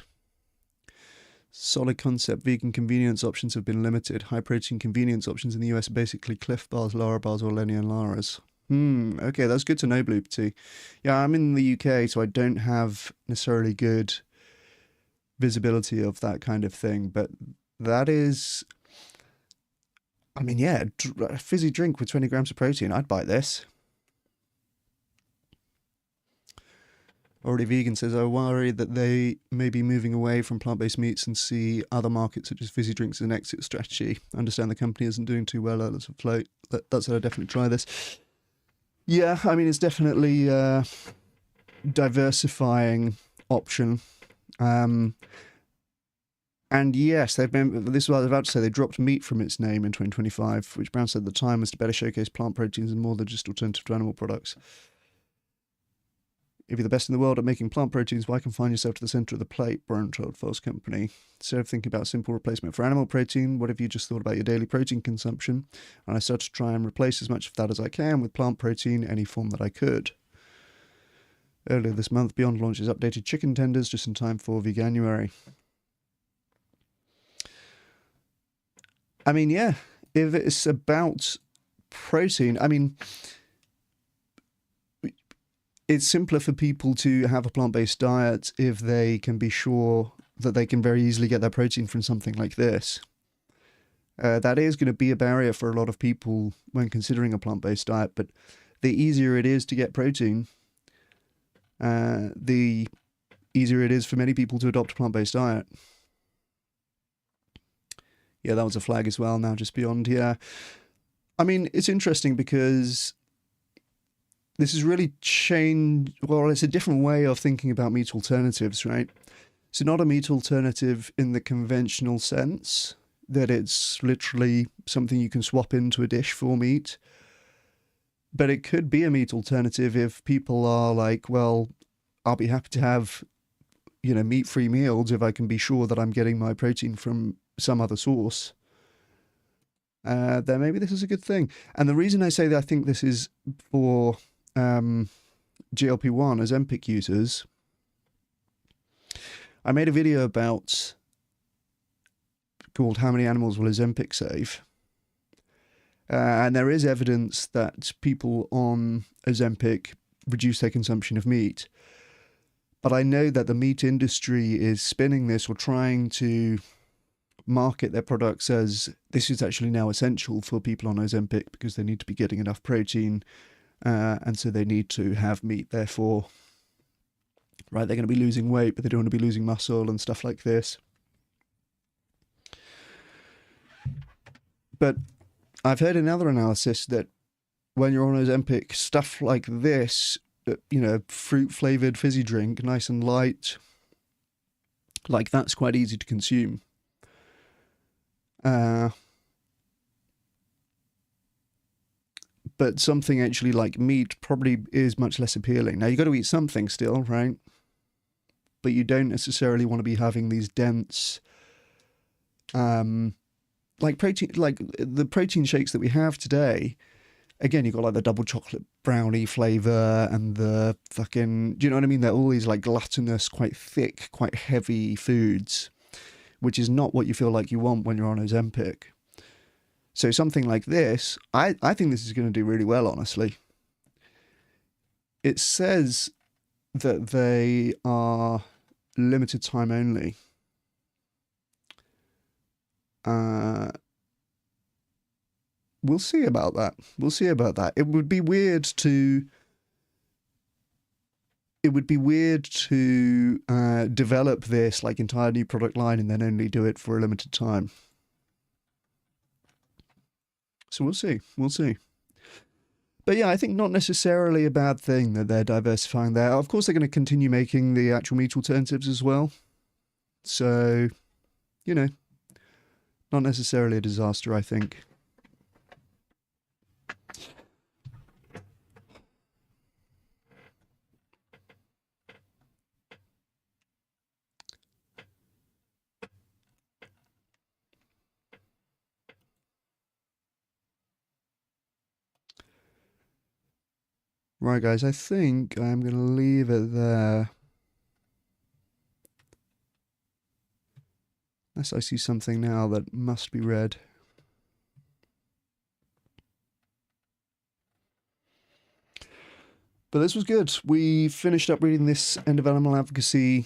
Solid concept, vegan convenience options have been limited. High protein convenience options in the US are basically Cliff Bars, Lara Bars, or Lenny and Lara's. Okay, that's good to know, Blue Tea. Yeah, I'm in the UK, so I don't have necessarily good visibility of that kind of thing, but that is, I mean, yeah, a fizzy drink with 20 grams of protein, I'd buy this. Already Vegan says, I worry that they may be moving away from plant-based meats and see other markets such as fizzy drinks as an exit strategy. I understand the company isn't doing too well. Let's afloat. That's how I'd definitely try this. Yeah, I mean, it's definitely a diversifying option. And yes, this is what I was about to say, they dropped meat from its name in 2025, which Brown said at the time was to better showcase plant proteins and more than just alternative to animal products. If you're the best in the world at making plant proteins, why confine yourself to the centre of the plate? Brown told False Company. Instead of thinking about a simple replacement for animal protein, what if you just thought about your daily protein consumption? And I started to try and replace as much of that as I can with plant protein, any form that I could. Earlier this month, Beyond launches updated chicken tenders just in time for Veganuary. I mean, yeah, if it's about protein, I mean, it's simpler for people to have a plant-based diet if they can be sure that they can very easily get their protein from something like this. That is going to be a barrier for a lot of people when considering a plant-based diet, but the easier it is to get protein, the easier it is for many people to adopt a plant-based diet. Yeah, that was a flag as well, now just beyond, yeah. I mean, it's interesting because this is really it's a different way of thinking about meat alternatives, right? So not a meat alternative in the conventional sense, that it's literally something you can swap into a dish for meat. But it could be a meat alternative if people are like, well, I'll be happy to have, meat-free meals if I can be sure that I'm getting my protein from some other source. Then maybe this is a good thing. And the reason I say that I think this is for GLP-1 Ozempic users, I made a video called How Many Animals Will Ozempic Save? And there is evidence that people on Ozempic reduce their consumption of meat. But I know that the meat industry is spinning this or trying to market their products as this is actually now essential for people on Ozempic because they need to be getting enough protein, and so they need to have meat. Therefore, right, they're going to be losing weight, but they don't want to be losing muscle and stuff like this. But I've heard another analysis that when you're on Ozempic, stuff like this, fruit-flavored fizzy drink, nice and light, like that's quite easy to consume. But something actually like meat probably is much less appealing. Now, you got to eat something still, right? But you don't necessarily want to be having these dense, like the protein shakes that we have today. Again, you've got like the double chocolate brownie flavor and the fucking, do you know what I mean? They're all these like gluttonous, quite thick, quite heavy foods, which is not what you feel like you want when you're on Ozempic. So something like this, I think this is going to do really well, honestly. It says that they are limited time only. We'll see about that. It would be weird to develop this like entire new product line and then only do it for a limited time. So we'll see. But yeah, I think not necessarily a bad thing that they're diversifying there. Of course, they're going to continue making the actual meat alternatives as well. So, not necessarily a disaster, I think. Right, guys, I think I'm going to leave it there. Unless I see something now that must be read. But this was good. We finished up reading this End of Animal Advocacy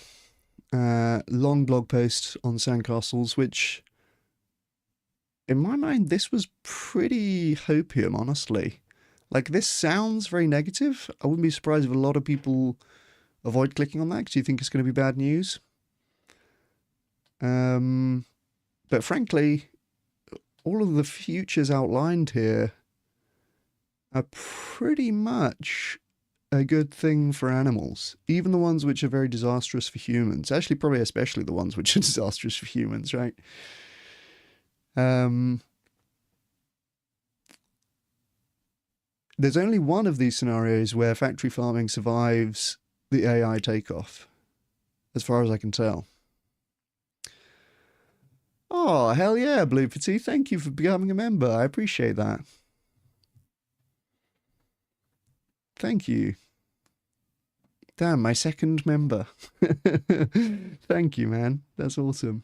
long blog post on sandcastles, which, in my mind, this was pretty hopium, honestly. Like, this sounds very negative. I wouldn't be surprised if a lot of people avoid clicking on that because you think it's going to be bad news. But frankly, all of the futures outlined here are pretty much a good thing for animals. Even the ones which are very disastrous for humans. Actually, probably especially the ones which are disastrous for humans, right? There's only one of these scenarios where factory farming survives the AI takeoff, as far as I can tell. Oh, hell yeah, Blue Petite. Thank you for becoming a member. I appreciate that. Thank you. Damn, my second member. Thank you, man. That's awesome.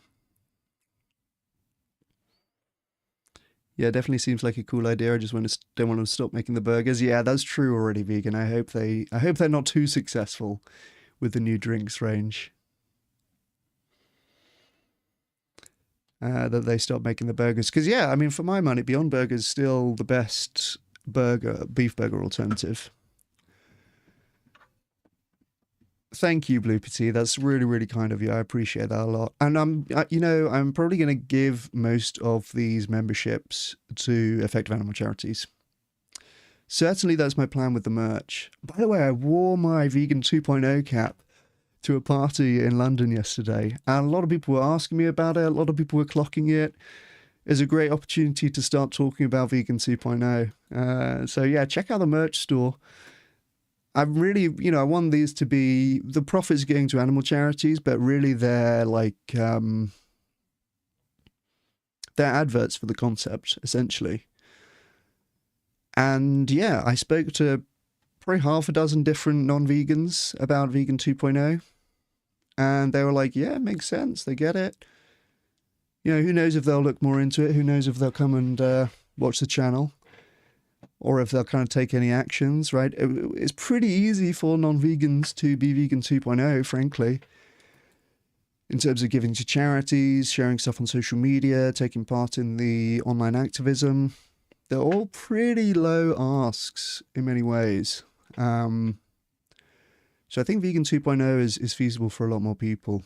Yeah, definitely seems like a cool idea. I just don't want to stop making the burgers. Yeah, that's true already, vegan. I hope they're not too successful with the new drinks range. That they stop making the burgers. Because yeah, I mean, for my money, Beyond Burger is still the best beef burger alternative. Thank you, Blue Petite. That's really, really kind of you. I appreciate that a lot. And I'm probably going to give most of these memberships to effective animal charities. Certainly, that's my plan with the merch. By the way, I wore my Vegan 2.0 cap to a party in London yesterday, and a lot of people were asking me about it. A lot of people were clocking it. It's a great opportunity to start talking about Vegan 2.0. So yeah, check out the merch store. I really, I want these to be, the profits going to animal charities, but really they're like, they're adverts for the concept, essentially. And yeah, I spoke to probably half a dozen different non-vegans about Vegan 2.0, and they were like, yeah, it makes sense. They get it. Who knows if they'll look more into it? Who knows if they'll come and watch the channel? Or if they'll kind of take any actions, right? It's pretty easy for non-vegans to be Vegan 2.0, frankly, in terms of giving to charities, sharing stuff on social media, taking part in the online activism. They're all pretty low asks in many ways. So I think Vegan 2.0 is feasible for a lot more people.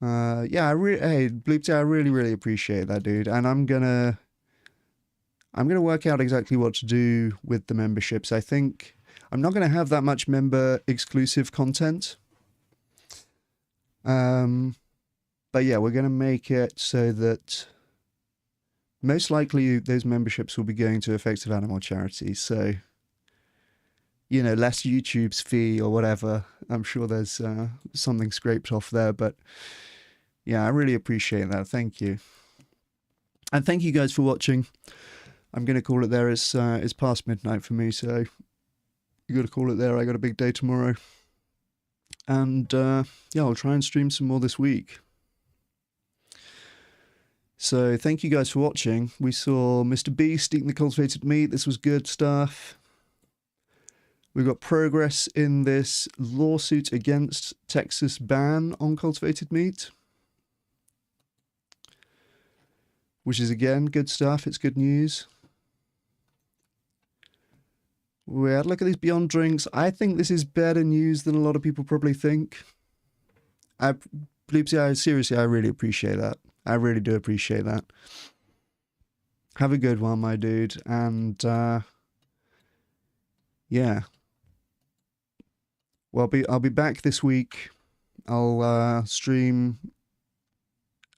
Yeah, hey, Bloopty, I really, really appreciate that, dude. And I'm gonna work out exactly what to do with the memberships. I think I'm not going to have that much member exclusive content. But yeah, we're going to make it so that most likely those memberships will be going to effective animal charities. So, less YouTube's fee or whatever. I'm sure there's something scraped off there. But yeah, I really appreciate that. Thank you. And thank you guys for watching. I'm going to call it there. It's past midnight for me, so you got to call it there. I got a big day tomorrow. And yeah, I'll try and stream some more this week. So thank you guys for watching. We saw Mr. Beast eating the cultivated meat. This was good stuff. We've got progress in this lawsuit against Texas ban on cultivated meat, which is, again, good stuff. It's good news. We had a look at these Beyond drinks. I think this is better news than a lot of people probably think. Seriously, I really appreciate that. I really do appreciate that. Have a good one, my dude. And, yeah. Well, I'll be back this week. I'll stream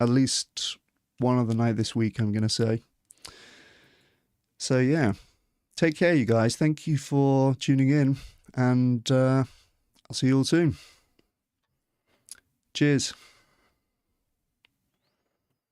at least one other night this week, I'm going to say. So, yeah. Take care, you guys. Thank you for tuning in. And I'll see you all soon. Cheers.